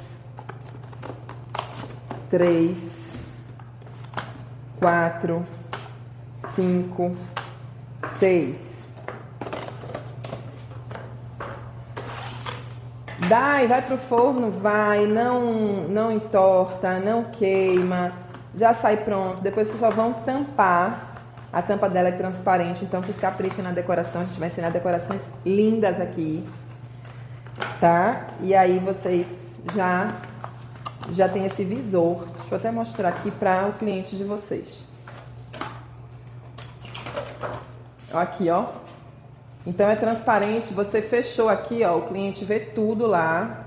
3, 4, 5, 6. Dai, vai pro forno, vai, não entorta, não queima, já sai pronto. Depois vocês só vão tampar, a tampa dela é transparente, então vocês caprichem na decoração, a gente vai ensinar decorações lindas aqui, tá? E aí vocês já tem esse visor, deixa eu até mostrar aqui para o cliente de vocês. Aqui, ó. Então é transparente, você fechou aqui, ó, o cliente vê tudo lá.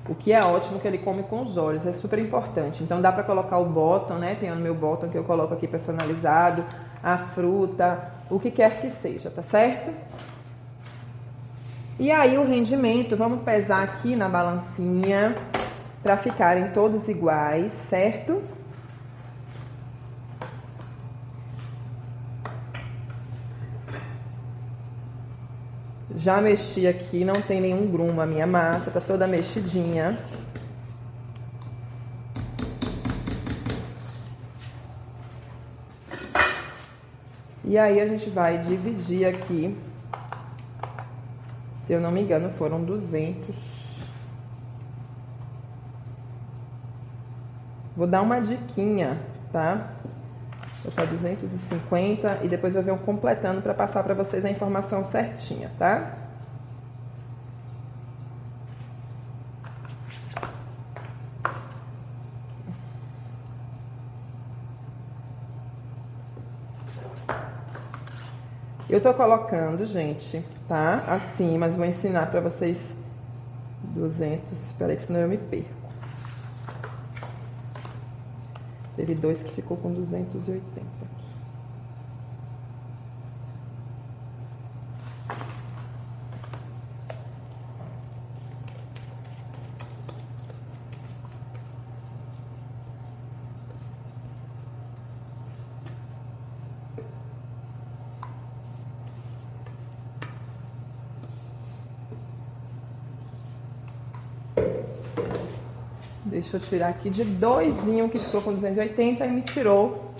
O que é ótimo que ele come com os olhos, é super importante. Então dá pra colocar o bottom, né? Tem o meu bottom que eu coloco aqui personalizado, a fruta, o que quer que seja, tá certo? E aí o rendimento, vamos pesar aqui na balancinha pra ficarem todos iguais, certo? Já mexi aqui, não tem nenhum grumo a minha massa, tá toda mexidinha. E aí a gente vai dividir aqui, se eu não me engano foram 200. Vou dar uma diquinha, tá? Vou botar 250 e depois eu venho completando para passar para vocês a informação certinha, tá? Eu tô colocando, gente, tá? Assim, mas vou ensinar para vocês 200, espera aí que senão eu me perco. Teve 2 que ficou com 280 aqui. Deixa eu tirar aqui de 2 que ficou com 280 e me tirou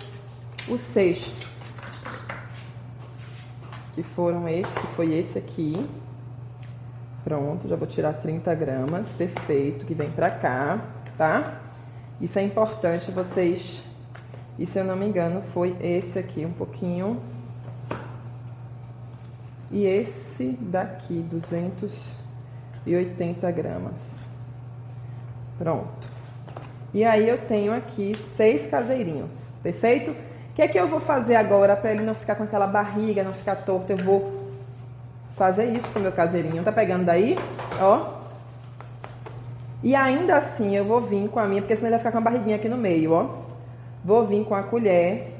o sexto. Que foi esse aqui. Pronto, já vou tirar 30 gramas, perfeito, que vem pra cá, tá? Isso é importante vocês... E se eu não me engano, foi esse aqui um pouquinho. E esse daqui, 280 gramas. Pronto. E aí eu tenho aqui 6 caseirinhos, perfeito? O que é que eu vou fazer agora para ele não ficar com aquela barriga, não ficar torto? Eu vou fazer isso com o meu caseirinho. Tá pegando daí? Ó. E ainda assim eu vou vir com a minha, porque senão ele vai ficar com a barriguinha aqui no meio, ó. Vou vir com a colher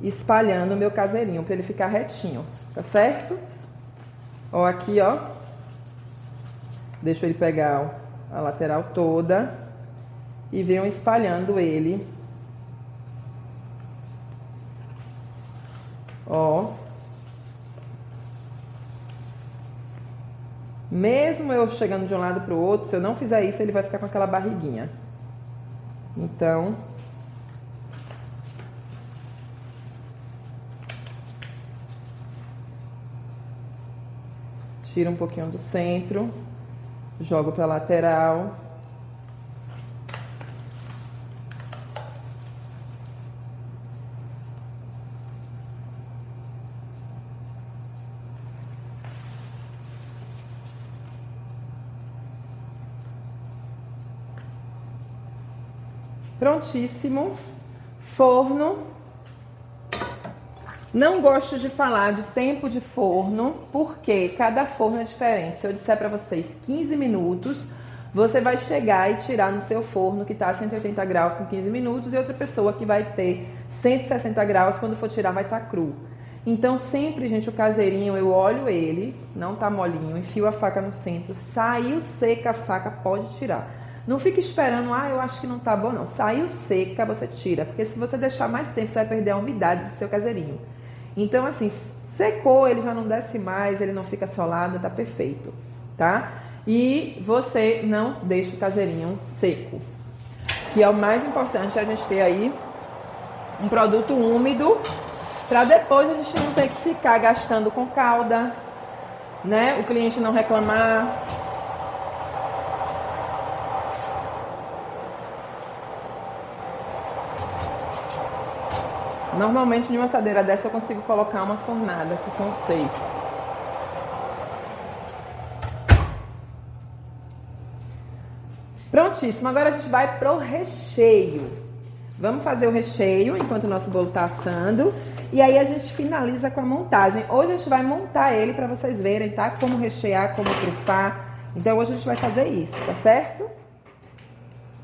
espalhando o meu caseirinho para ele ficar retinho, tá certo? Ó, aqui, ó. Deixo ele pegar a lateral toda e venho espalhando ele. Ó. Mesmo eu chegando de um lado pro outro, se eu não fizer isso, ele vai ficar com aquela barriguinha. Então, tira um pouquinho do centro, jogo pra lateral. Prontíssimo. Forno. Não gosto de falar de tempo de forno, porque cada forno é diferente. Se eu disser para vocês 15 minutos, você vai chegar e tirar no seu forno que está a 180 graus com 15 minutos e outra pessoa que vai ter 160 graus, quando for tirar vai estar cru. Então sempre, gente, o caseirinho, eu olho ele, não tá molinho, enfio a faca no centro, saiu seca a faca, pode tirar. Não fique esperando, eu acho que não tá bom, não. Saiu seca, você tira, porque se você deixar mais tempo, você vai perder a umidade do seu caseirinho. Então, assim, secou, ele já não desce mais, ele não fica solado, tá perfeito, tá? E você não deixa o caseirinho seco, que é o mais importante, a gente ter aí um produto úmido, para depois a gente não ter que ficar gastando com calda, né? O cliente não reclamar. Normalmente, em uma assadeira dessa, eu consigo colocar uma fornada, que são 6. Prontíssimo. Agora a gente vai pro recheio. Vamos fazer o recheio enquanto o nosso bolo tá assando. E aí a gente finaliza com a montagem. Hoje a gente vai montar ele para vocês verem, tá? Como rechear, como trufar. Então hoje a gente vai fazer isso, tá certo?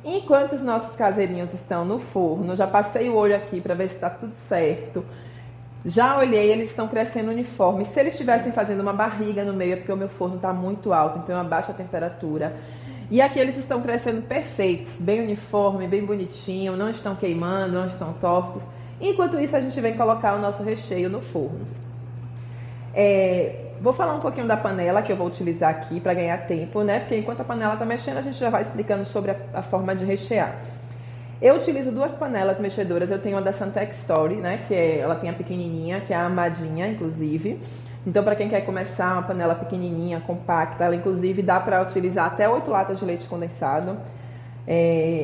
Enquanto os nossos caseirinhos estão no forno, já passei o olho aqui para ver se tá tudo certo. Já olhei, eles estão crescendo uniforme. Se eles estivessem fazendo uma barriga no meio, é porque o meu forno tá muito alto, então eu abaixo a temperatura. E aqui eles estão crescendo perfeitos, bem uniforme, bem bonitinho, não estão queimando, não estão tortos. Enquanto isso, a gente vem colocar o nosso recheio no forno. Vou falar um pouquinho da panela que eu vou utilizar aqui para ganhar tempo, né? Porque enquanto a panela tá mexendo, a gente já vai explicando sobre a forma de rechear. Eu utilizo 2 panelas mexedoras. Eu tenho uma da Santex Story, né? Ela tem a pequenininha, que é a amadinha, inclusive. Então, para quem quer começar, uma panela pequenininha, compacta, ela inclusive dá para utilizar até 8 latas de leite condensado,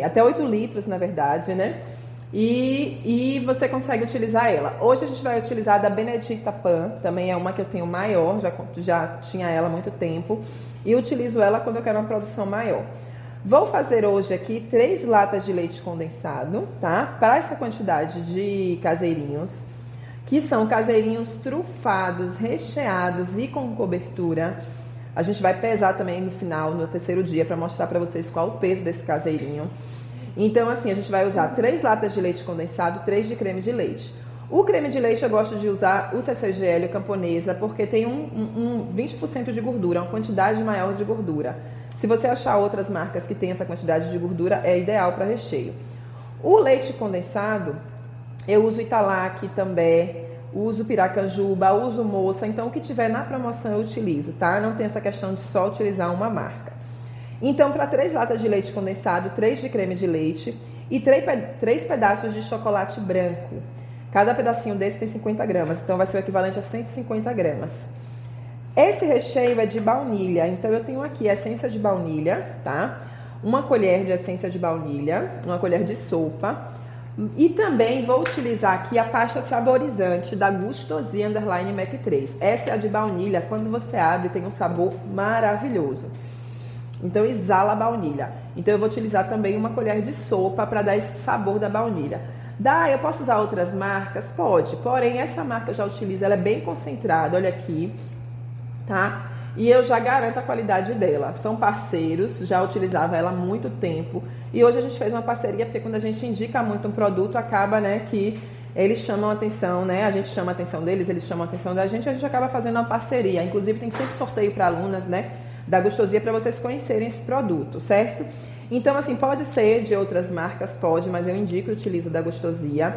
até 8 litros, na verdade, né? E você consegue utilizar ela. Hoje a gente vai utilizar a da Benedicta Pan, também é uma que eu tenho maior, já tinha ela há muito tempo, e utilizo ela quando eu quero uma produção maior. Vou fazer hoje aqui 3 latas de leite condensado, tá? Para essa quantidade de caseirinhos, que são caseirinhos trufados, recheados e com cobertura. A gente vai pesar também no final, no terceiro dia, para mostrar para vocês qual o peso desse caseirinho. Então, assim, a gente vai usar 3 latas de leite condensado, 3 de creme de leite. O creme de leite eu gosto de usar o CCGL, o Camponesa, porque tem 20% de gordura, uma quantidade maior de gordura. Se você achar outras marcas que tem essa quantidade de gordura, é ideal para recheio. O leite condensado, eu uso Italac também, uso Piracanjuba, uso Moça, então o que tiver na promoção eu utilizo, tá? Não tem essa questão de só utilizar uma marca. Então, para 3 latas de leite condensado, 3 de creme de leite e 3 pedaços de chocolate branco. Cada pedacinho desse tem 50 gramas, então vai ser o equivalente a 150 gramas. Esse recheio é de baunilha, então eu tenho aqui a essência de baunilha, tá? Uma colher de essência de baunilha, uma colher de sopa. E também vou utilizar aqui a pasta saborizante da Gustosia _ Mac 3. Essa é a de baunilha, quando você abre tem um sabor maravilhoso. Então exala a baunilha. Então eu vou utilizar também uma colher de sopa para dar esse sabor da baunilha. Eu posso usar outras marcas? Pode, porém essa marca eu já utilizo, ela é bem concentrada, olha aqui, tá? E eu já garanto a qualidade dela. São parceiros, já utilizava ela há muito tempo. E hoje a gente fez uma parceria, porque quando a gente indica muito um produto, acaba, né, que eles chamam a atenção, né? A gente chama a atenção deles, eles chamam a atenção da gente, a gente acaba fazendo uma parceria. Inclusive tem sempre sorteio para alunas, né, da Gustosia, para vocês conhecerem esse produto, certo? Então, assim, pode ser de outras marcas, pode, mas eu indico e utilizo da Gustosia.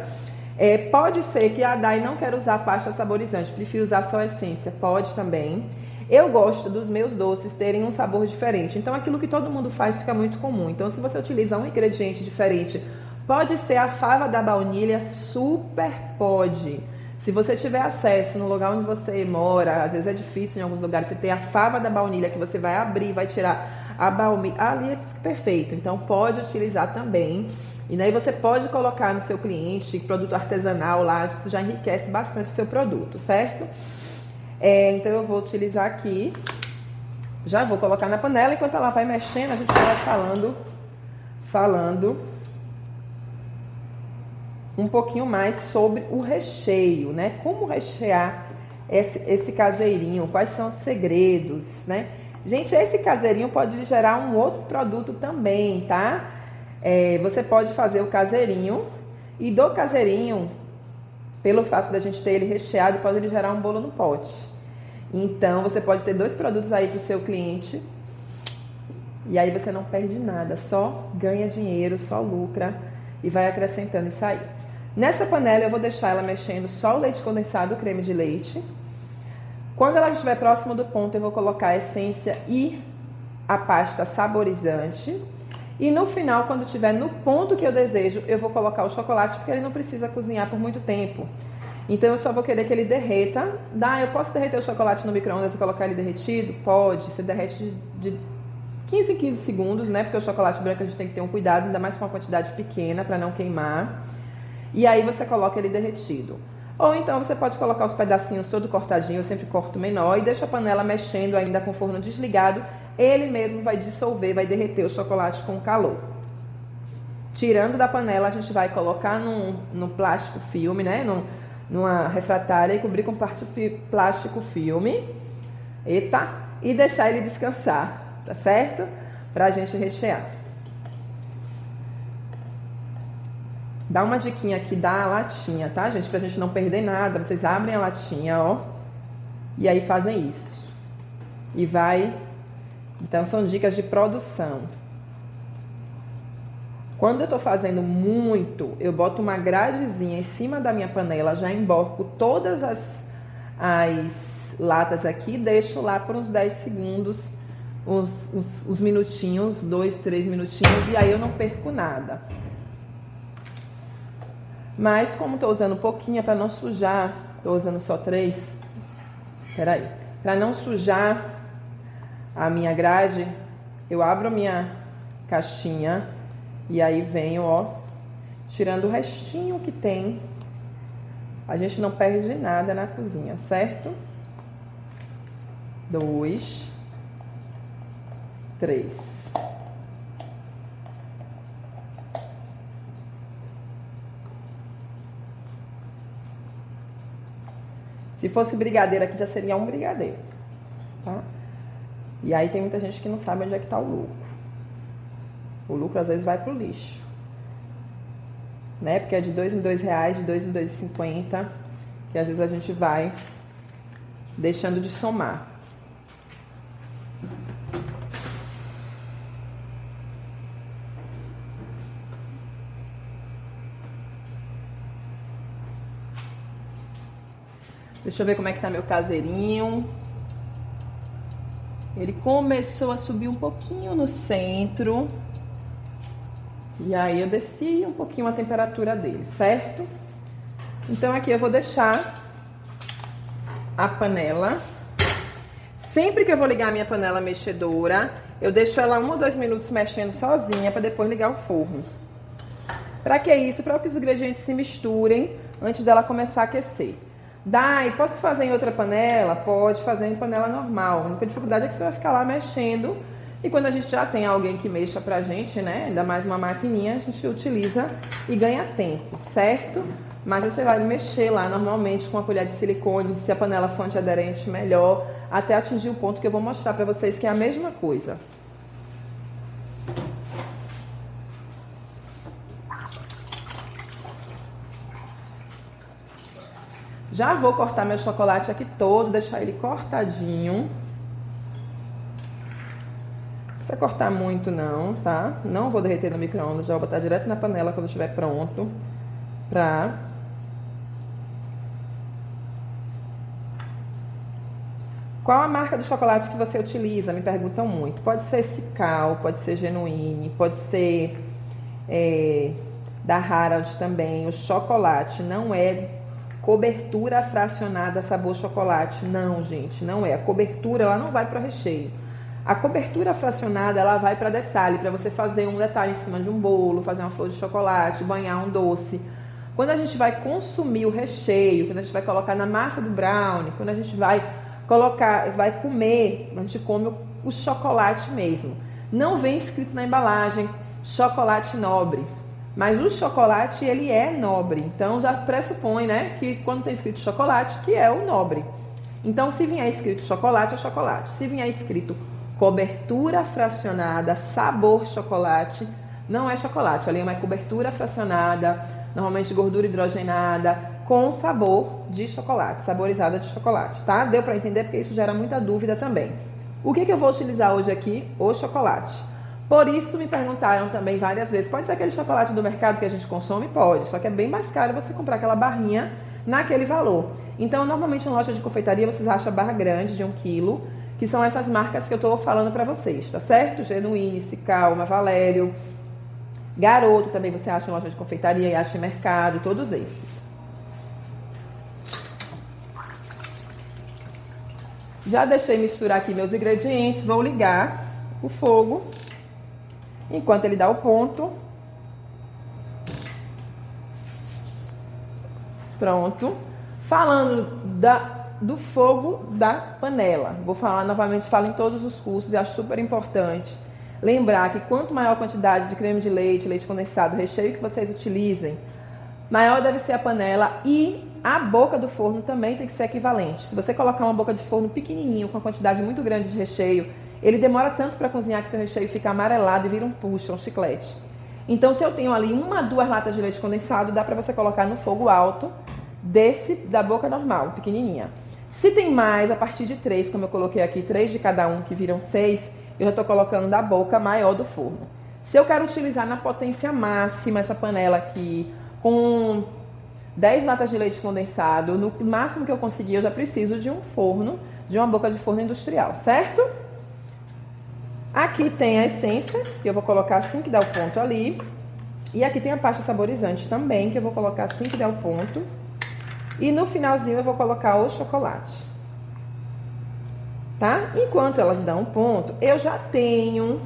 Pode ser que a Dai não quer usar pasta saborizante, prefiro usar só a essência, pode também. Eu gosto dos meus doces terem um sabor diferente, então aquilo que todo mundo faz fica muito comum. Então, se você utiliza um ingrediente diferente, pode ser a fava da baunilha, super pode. Se você tiver acesso no lugar onde você mora, às vezes é difícil em alguns lugares, você tem a fava da baunilha que você vai abrir, vai tirar a baunilha, ali é perfeito. Então pode utilizar também. E daí você pode colocar no seu cliente produto artesanal lá, isso já enriquece bastante o seu produto, certo? Então eu vou utilizar aqui, já vou colocar na panela, enquanto ela vai mexendo, a gente vai falando um pouquinho mais sobre o recheio, né? Como rechear esse caseirinho, quais são os segredos, né? Gente, esse caseirinho pode gerar um outro produto também, tá? Você pode fazer o caseirinho e do caseirinho, pelo fato da gente ter ele recheado, pode ele gerar um bolo no pote. Então, você pode ter 2 produtos aí para o seu cliente e aí você não perde nada, só ganha dinheiro, só lucra e vai acrescentando isso aí. Nessa panela eu vou deixar ela mexendo só o leite condensado, o creme de leite. Quando ela estiver próximo do ponto, eu vou colocar a essência e a pasta saborizante. E no final, quando estiver no ponto que eu desejo, eu vou colocar o chocolate, porque ele não precisa cozinhar por muito tempo. Então eu só vou querer que ele derreta. Eu posso derreter o chocolate no micro-ondas e colocar ele derretido? Pode, você derrete de 15 em 15 segundos, né? Porque o chocolate branco a gente tem que ter um cuidado, ainda mais com uma quantidade pequena para não queimar. E aí você coloca ele derretido. Ou então você pode colocar os pedacinhos todo cortadinho, eu sempre corto menor, e deixa a panela mexendo ainda com o forno desligado. Ele mesmo vai dissolver, vai derreter o chocolate com o calor. Tirando da panela, a gente vai colocar num plástico filme, né? Numa refratária e cobrir com plástico filme. E deixar ele descansar, tá certo? Pra gente rechear. Dá uma diquinha aqui da latinha, tá, gente? Pra gente não perder nada. Vocês abrem a latinha, ó. E aí fazem isso. E vai... Então, são dicas de produção. Quando eu tô fazendo muito, eu boto uma gradezinha em cima da minha panela, já emborco todas as latas aqui, deixo lá por uns 10 segundos, uns minutinhos, 2, 3 minutinhos, e aí eu não perco nada. Mas como tô usando pouquinho para não sujar, tô usando só 3, para não sujar a minha grade, eu abro a minha caixinha e aí venho, ó, tirando o restinho que tem. A gente não perde nada na cozinha, certo? 2, 3. Se fosse brigadeiro aqui, já seria um brigadeiro, tá? E aí tem muita gente que não sabe onde é que tá o lucro. O lucro às vezes vai pro lixo, né? Porque é de 2 em 2 reais, de 2 em 2,50, que às vezes a gente vai deixando de somar. Deixa eu ver como é que tá meu caseirinho. Ele começou a subir um pouquinho no centro. E aí eu desci um pouquinho a temperatura dele, certo? Então aqui eu vou deixar a panela. Sempre que eu vou ligar a minha panela mexedora, eu deixo ela 1 ou 2 minutos mexendo sozinha para depois ligar o forno. Para que isso? Para que os ingredientes se misturem antes dela começar a aquecer. E posso fazer em outra panela? Pode fazer em panela normal. A única dificuldade é que você vai ficar lá mexendo. E quando a gente já tem alguém que mexa pra gente, né? Ainda mais uma maquininha, a gente utiliza e ganha tempo, certo? Mas você vai mexer lá normalmente com a colher de silicone, se a panela for antiaderente, melhor, até atingir o ponto que eu vou mostrar pra vocês que é a mesma coisa. Já vou cortar meu chocolate aqui todo, deixar ele cortadinho. Não precisa cortar muito não, tá? Não vou derreter no micro-ondas, já vou botar direto na panela quando estiver pronto. Qual a marca do chocolate que você utiliza? Me perguntam muito. Pode ser Cical, pode ser Genuine, pode ser da Harald também. O chocolate não é cobertura fracionada sabor chocolate. Não, gente, não é. A cobertura, ela não vai para recheio. A cobertura fracionada, ela vai para detalhe, para você fazer um detalhe em cima de um bolo, fazer uma flor de chocolate, banhar um doce. Quando a gente vai consumir o recheio, quando a gente vai colocar na massa do brownie, quando a gente vai comer, a gente come o chocolate mesmo. Não vem escrito na embalagem chocolate nobre. Mas o chocolate, ele é nobre. Então, já pressupõe, né, que quando tem escrito chocolate, que é o nobre. Então, se vier escrito chocolate, é chocolate. Se vier escrito cobertura fracionada, sabor chocolate, não é chocolate. Ali é uma cobertura fracionada, normalmente gordura hidrogenada, com sabor de chocolate, saborizada de chocolate, tá? Deu para entender? Porque isso gera muita dúvida também. O que eu vou utilizar hoje aqui? O chocolate. Por isso me perguntaram também várias vezes, pode ser aquele chocolate do mercado que a gente consome? Pode, só que é bem mais caro você comprar aquela barrinha naquele valor. Então, normalmente em loja de confeitaria vocês acham a barra grande de 1 quilo, que são essas marcas que eu estou falando para vocês, tá certo? Genuíne, Calma, Valério, Garoto também você acha em loja de confeitaria e acha em mercado, todos esses. Já deixei misturar aqui meus ingredientes, vou ligar o fogo enquanto ele dá o ponto. Pronto. Falando do fogo da panela. Vou falar novamente, falo em todos os cursos e acho super importante lembrar que quanto maior a quantidade de creme de leite, leite condensado, recheio que vocês utilizem, maior deve ser a panela e a boca do forno também tem que ser equivalente. Se você colocar uma boca de forno pequenininho com uma quantidade muito grande de recheio, ele demora tanto para cozinhar que seu recheio fica amarelado e vira um puxa, um chiclete. Então, se eu tenho ali 1 a 2 latas de leite condensado, dá para você colocar no fogo alto da boca normal, pequenininha. Se tem mais, a partir de 3, como eu coloquei aqui, 3 de cada um, que viram 6, eu já estou colocando da boca maior do forno. Se eu quero utilizar na potência máxima essa panela aqui, com 10 latas de leite condensado, no máximo que eu conseguir, eu já preciso de um forno, de uma boca de forno industrial, certo? Aqui tem a essência, que eu vou colocar assim que dá o ponto ali. E aqui tem a pasta saborizante também, que eu vou colocar assim que der o ponto. E no finalzinho eu vou colocar o chocolate. Tá? Enquanto elas dão ponto, eu já tenho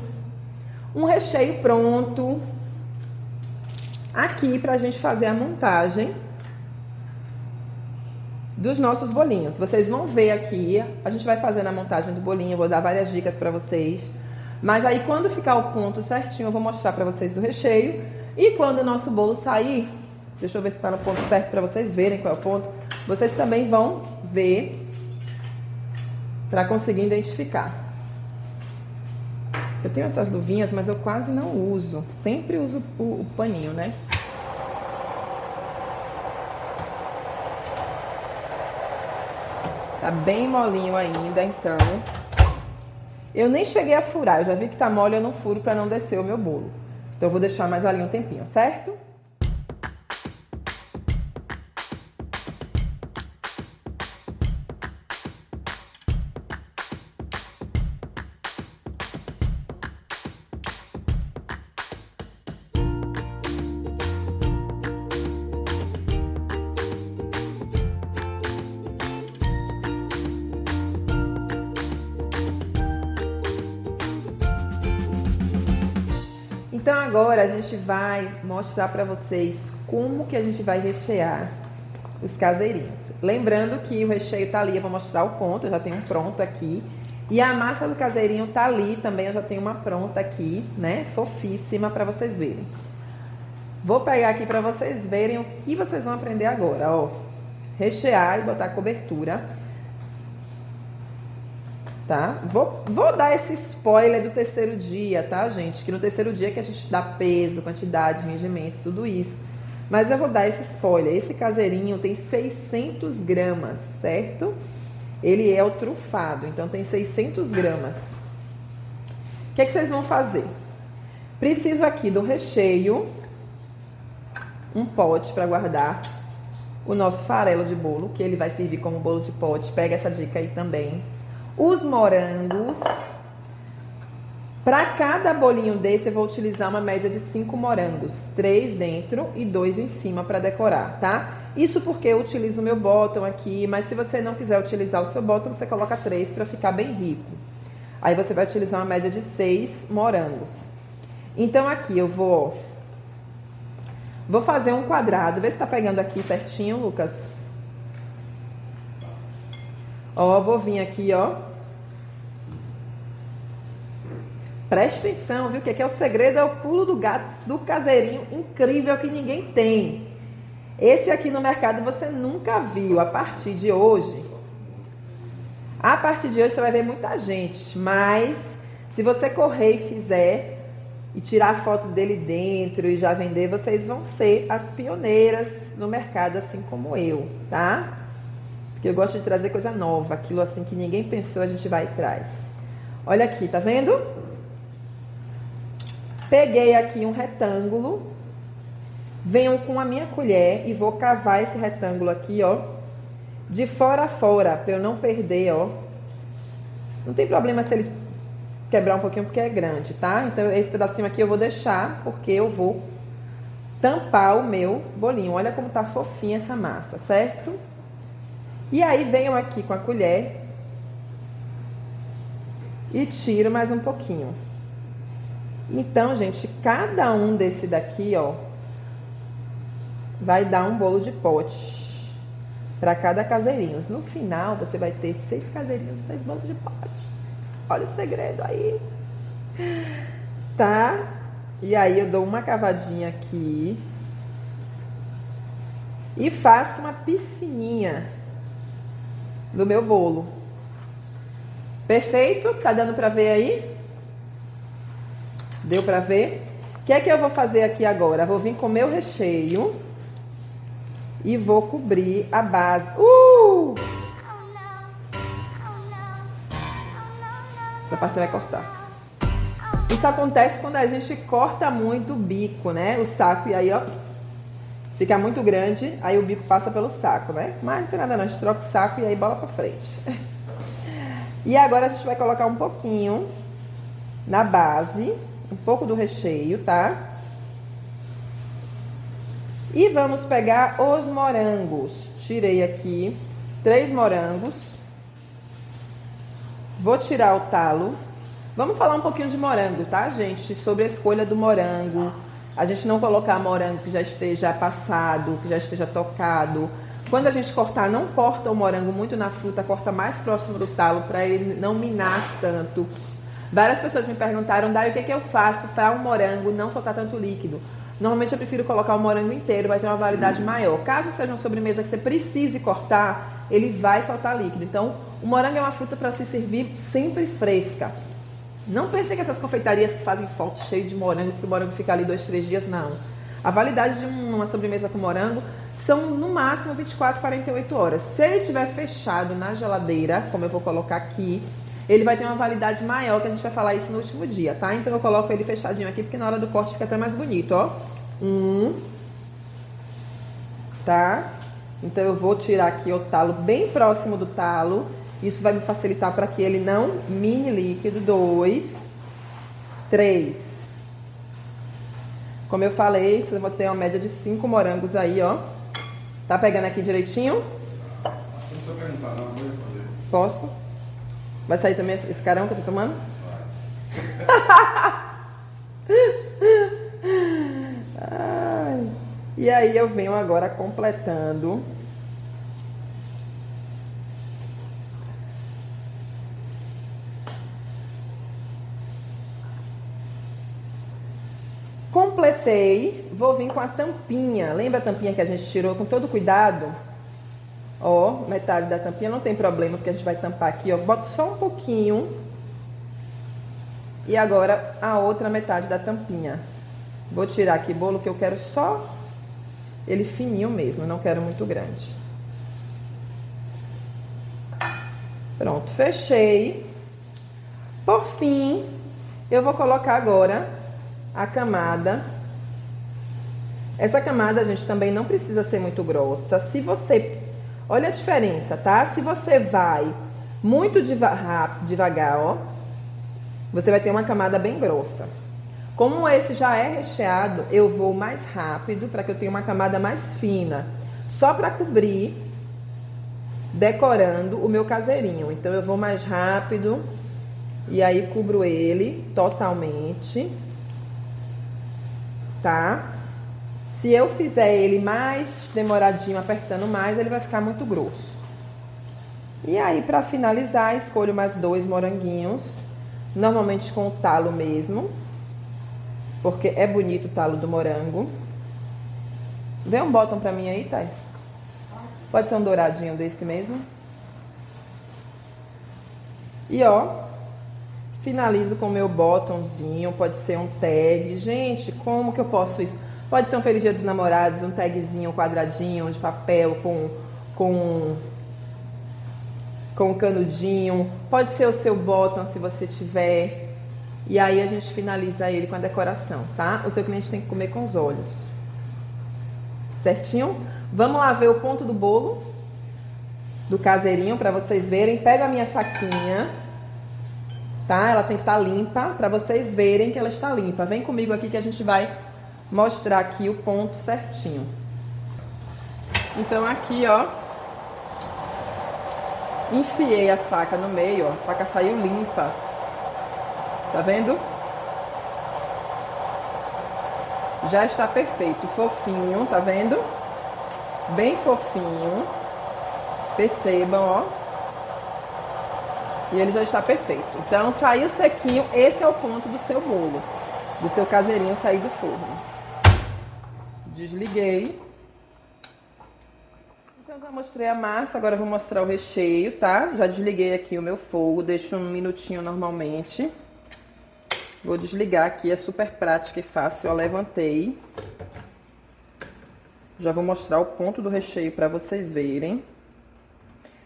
um recheio pronto aqui pra gente fazer a montagem dos nossos bolinhos. Vocês vão ver aqui, a gente vai fazendo a montagem do bolinho, eu vou dar várias dicas pra vocês. Mas aí quando ficar o ponto certinho, eu vou mostrar pra vocês do recheio. E quando o nosso bolo sair, deixa eu ver se tá no ponto certo pra vocês verem qual é o ponto. Vocês também vão ver pra conseguir identificar. Eu tenho essas luvinhas, mas eu quase não uso. Sempre uso o paninho, né? Tá bem molinho ainda, então. Eu nem cheguei a furar, eu já vi que tá mole, eu não furo pra não descer o meu bolo. Então eu vou deixar mais ali um tempinho, certo? Então agora a gente vai mostrar para vocês como que a gente vai rechear os caseirinhos. Lembrando que o recheio tá ali, eu vou mostrar o ponto, eu já tenho um pronto aqui. E a massa do caseirinho tá ali também, eu já tenho uma pronta aqui, né? Fofíssima para vocês verem. Vou pegar aqui para vocês verem o que vocês vão aprender agora, ó. Rechear e botar cobertura. Tá? Vou dar esse spoiler do terceiro dia, tá, gente? Que no terceiro dia que a gente dá peso, quantidade, rendimento, tudo isso. Mas eu vou dar esse spoiler. Esse caseirinho tem 600 gramas, certo? Ele é o trufado, então tem 600 gramas. O que é que vocês vão fazer? Preciso aqui do recheio, um pote para guardar o nosso farelo de bolo, que ele vai servir como bolo de pote. Pega essa dica aí também. Os morangos, para cada bolinho desse eu vou utilizar uma média de 5 morangos, 3 dentro e 2 em cima para decorar, tá? Isso porque eu utilizo o meu bottom aqui, mas se você não quiser utilizar o seu bottom, você coloca 3 para ficar bem rico. Aí você vai utilizar uma média de 6 morangos. Então aqui eu vou fazer um quadrado, vê se tá pegando aqui certinho, Lucas. Ó, vou vir aqui, ó. Presta atenção, viu? Que aqui é o segredo, é o pulo do gato do caseirinho incrível que ninguém tem. Esse aqui no mercado você nunca viu. A partir de hoje você vai ver muita gente. Mas se você correr e fizer e tirar a foto dele dentro e já vender, vocês vão ser as pioneiras no mercado, assim como eu, tá? Porque eu gosto de trazer coisa nova, aquilo assim que ninguém pensou, a gente vai e traz. Olha aqui, tá vendo? Peguei aqui um retângulo, venho com a minha colher e vou cavar esse retângulo aqui, ó, de fora a fora, para eu não perder, ó. Não tem problema se ele quebrar um pouquinho porque é grande, tá? Então esse pedacinho aqui eu vou deixar, porque eu vou tampar o meu bolinho. Olha como tá fofinha essa massa, certo? E aí venho aqui com a colher e tiro mais um pouquinho. Então, gente, cada um desse daqui, ó, vai dar um bolo de pote para cada caseirinho. No final, você vai ter 6 caseirinhos, 6 bolos de pote. Olha o segredo aí. Tá? E aí eu dou uma cavadinha aqui e faço uma piscininha do meu bolo. Perfeito? Tá dando pra ver aí? Deu pra ver? O que é que eu vou fazer aqui agora? Vou vir com o meu recheio e vou cobrir a base. Essa parte você vai cortar. Isso acontece quando a gente corta muito o bico, né? O saco, e aí, ó, fica muito grande, aí o bico passa pelo saco, né? Mas não tem nada não, a gente troca o saco e aí bola pra frente. E agora a gente vai colocar um pouquinho na base, um pouco do recheio, tá? E vamos pegar os morangos. Tirei aqui 3 morangos. Vou tirar o talo. Vamos falar um pouquinho de morango, tá, gente? Sobre a escolha do morango. A gente não colocar morango que já esteja passado, que já esteja tocado. Quando a gente cortar, não corta o morango muito na fruta, corta mais próximo do talo para ele não minar tanto. Várias pessoas me perguntaram, Dai, o que eu faço para um morango não soltar tanto líquido? Normalmente eu prefiro colocar o morango inteiro, vai ter uma validade maior. Caso seja uma sobremesa que você precise cortar, ele vai soltar líquido. Então, o morango é uma fruta para se servir sempre fresca. Não pense que essas confeitarias que fazem foto cheio de morango, que o morango fica ali 2, 3 dias, não. A validade de uma sobremesa com morango são no máximo 24, 48 horas. Se ele estiver fechado na geladeira, como eu vou colocar aqui, ele vai ter uma validade maior, que a gente vai falar isso no último dia, tá? Então eu coloco ele fechadinho aqui, porque na hora do corte fica até mais bonito, ó. Tá? Então eu vou tirar aqui o talo bem próximo do talo. Isso vai me facilitar para que ele não mine líquido. 2, 3. Como eu falei, você vai ter uma média de 5 morangos aí, ó. Tá pegando aqui direitinho? Não precisa perguntar, não, vou responder. Posso? Vai sair também esse carão que eu tô tomando? Ai. E aí eu venho agora completando. Completei, vou vir com a tampinha. Lembra a tampinha que a gente tirou com todo cuidado? Ó, metade da tampinha, não tem problema, porque a gente vai tampar aqui, ó. Boto só um pouquinho. E agora a outra metade da tampinha. Vou tirar aqui bolo que eu quero só ele fininho mesmo, não quero muito grande. Pronto, fechei. Por fim, eu vou colocar agora a camada. Essa camada, gente, também não precisa ser muito grossa. Se você... Olha a diferença, tá? Se você vai muito devagar, ó, você vai ter uma camada bem grossa. Como esse já é recheado, eu vou mais rápido para que eu tenha uma camada mais fina. Só para cobrir, decorando o meu caseirinho. Então, eu vou mais rápido e aí cubro ele totalmente. Tá? Se eu fizer ele mais demoradinho, apertando mais, ele vai ficar muito grosso. E aí, para finalizar, escolho mais 2 moranguinhos. Normalmente com o talo mesmo. Porque é bonito o talo do morango. Vê um bottom pra mim aí, Thay. Pode ser um douradinho desse mesmo. E ó, finalizo com o meu bottomzinho. Pode ser um tag. Gente, como que eu posso isso? Pode ser um Feliz Dia dos Namorados, um tagzinho, um quadradinho de papel com canudinho. Pode ser o seu bottom, se você tiver. E aí a gente finaliza ele com a decoração, tá? O seu cliente tem que comer com os olhos. Certinho? Vamos lá ver o ponto do bolo do caseirinho para vocês verem. Pega a minha faquinha, tá? Ela tem que estar limpa para vocês verem que ela está limpa. Vem comigo aqui que a gente vai mostrar aqui o ponto certinho. Então aqui, ó, enfiei a faca no meio, ó, a faca saiu limpa. Tá vendo? Já está perfeito, fofinho, tá vendo? Bem fofinho. Percebam, ó. E ele já está perfeito. Então, saiu sequinho, esse é o ponto do seu bolo, do seu caseirinho sair do forno. Desliguei. Então, já mostrei a massa, agora eu vou mostrar o recheio, tá? Já desliguei aqui o meu fogo, deixo um minutinho normalmente. Vou desligar aqui, é super prático e fácil, eu levantei. Já vou mostrar o ponto do recheio para vocês verem.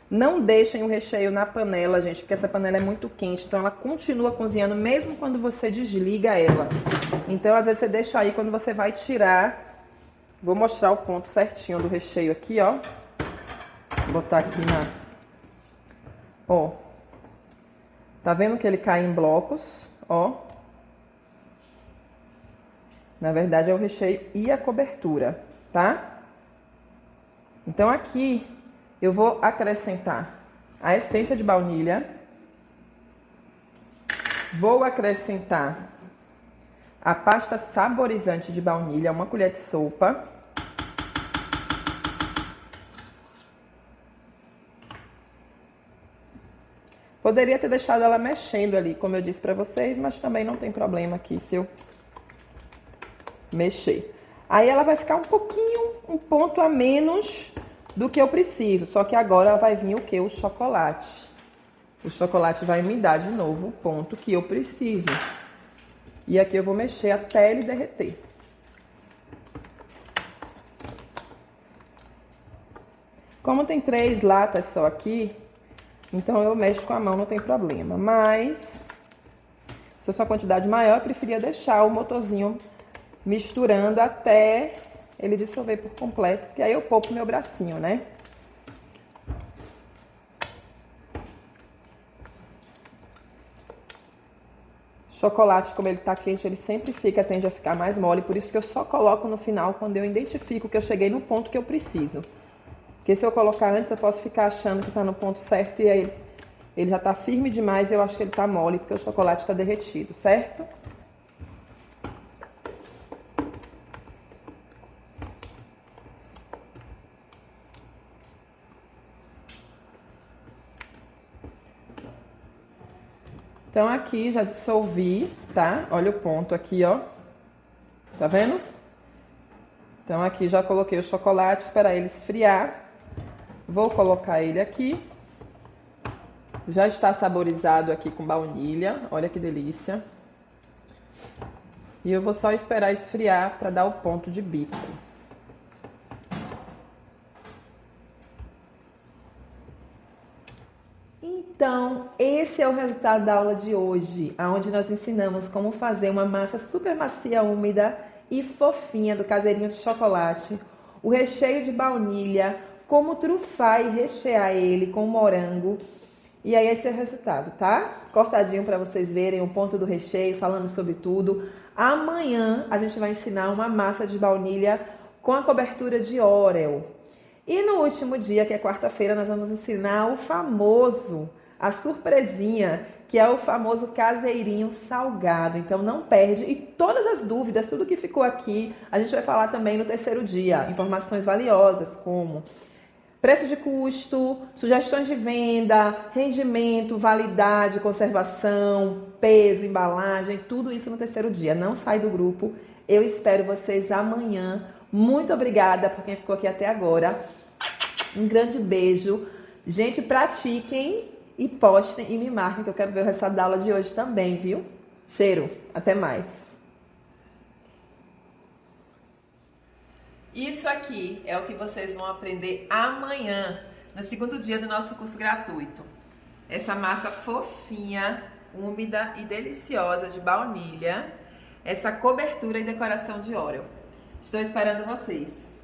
Não deixem o recheio na panela, gente, porque essa panela é muito quente, então ela continua cozinhando mesmo quando você desliga ela. Então, às vezes você deixa aí, quando você vai tirar, vou mostrar o ponto certinho do recheio aqui, ó. Vou botar aqui ó. Tá vendo que ele cai em blocos, ó. Na verdade, é o recheio e a cobertura, tá? Então, aqui eu vou acrescentar a essência de baunilha. Vou acrescentar a pasta saborizante de baunilha, 1 colher de sopa. Poderia ter deixado ela mexendo ali, como eu disse pra vocês, mas também não tem problema aqui se eu mexer. Aí ela vai ficar um ponto a menos do que eu preciso. Só que agora vai vir o que? O chocolate. O chocolate vai me dar de novo o ponto que eu preciso. E aqui eu vou mexer até ele derreter. Como tem 3 latas só aqui, então eu mexo com a mão, não tem problema. Mas, se fosse uma quantidade maior, eu preferia deixar o motorzinho misturando até ele dissolver por completo, porque aí eu poupo meu bracinho, né? Chocolate, como ele tá quente, ele sempre tende a ficar mais mole, por isso que eu só coloco no final, quando eu identifico que eu cheguei no ponto que eu preciso. Porque se eu colocar antes, eu posso ficar achando que tá no ponto certo, e aí ele já tá firme demais e eu acho que ele tá mole, porque o chocolate tá derretido, certo? Então, aqui já dissolvi, tá? Olha o ponto aqui, ó. Tá vendo? Então, aqui já coloquei o chocolate, esperar ele esfriar. Vou colocar ele aqui. Já está saborizado aqui com baunilha. Olha que delícia. E eu vou só esperar esfriar para dar o ponto de bico. Então, esse é o resultado da aula de hoje, onde nós ensinamos como fazer uma massa super macia, úmida e fofinha do caseirinho de chocolate, o recheio de baunilha, como trufar e rechear ele com morango. E aí esse é o resultado, tá? Cortadinho para vocês verem o ponto do recheio, falando sobre tudo. Amanhã a gente vai ensinar uma massa de baunilha com a cobertura de Oreo. E no último dia, que é quarta-feira, nós vamos ensinar o famoso, a surpresinha, que é o famoso caseirinho salgado. Então não perde. E todas as dúvidas, tudo que ficou aqui, a gente vai falar também no terceiro dia. Informações valiosas como preço de custo, sugestões de venda, rendimento, validade, conservação, peso, embalagem, tudo isso no terceiro dia. Não sai do grupo. Eu espero vocês amanhã. Muito obrigada por quem ficou aqui até agora. Um grande beijo. Gente, pratiquem e postem e me marquem, que eu quero ver o resultado da aula de hoje também, viu? Cheiro. Até mais. Isso aqui é o que vocês vão aprender amanhã, no segundo dia do nosso curso gratuito. Essa massa fofinha úmida e deliciosa de baunilha, essa cobertura e decoração de Oreo. Estou esperando vocês!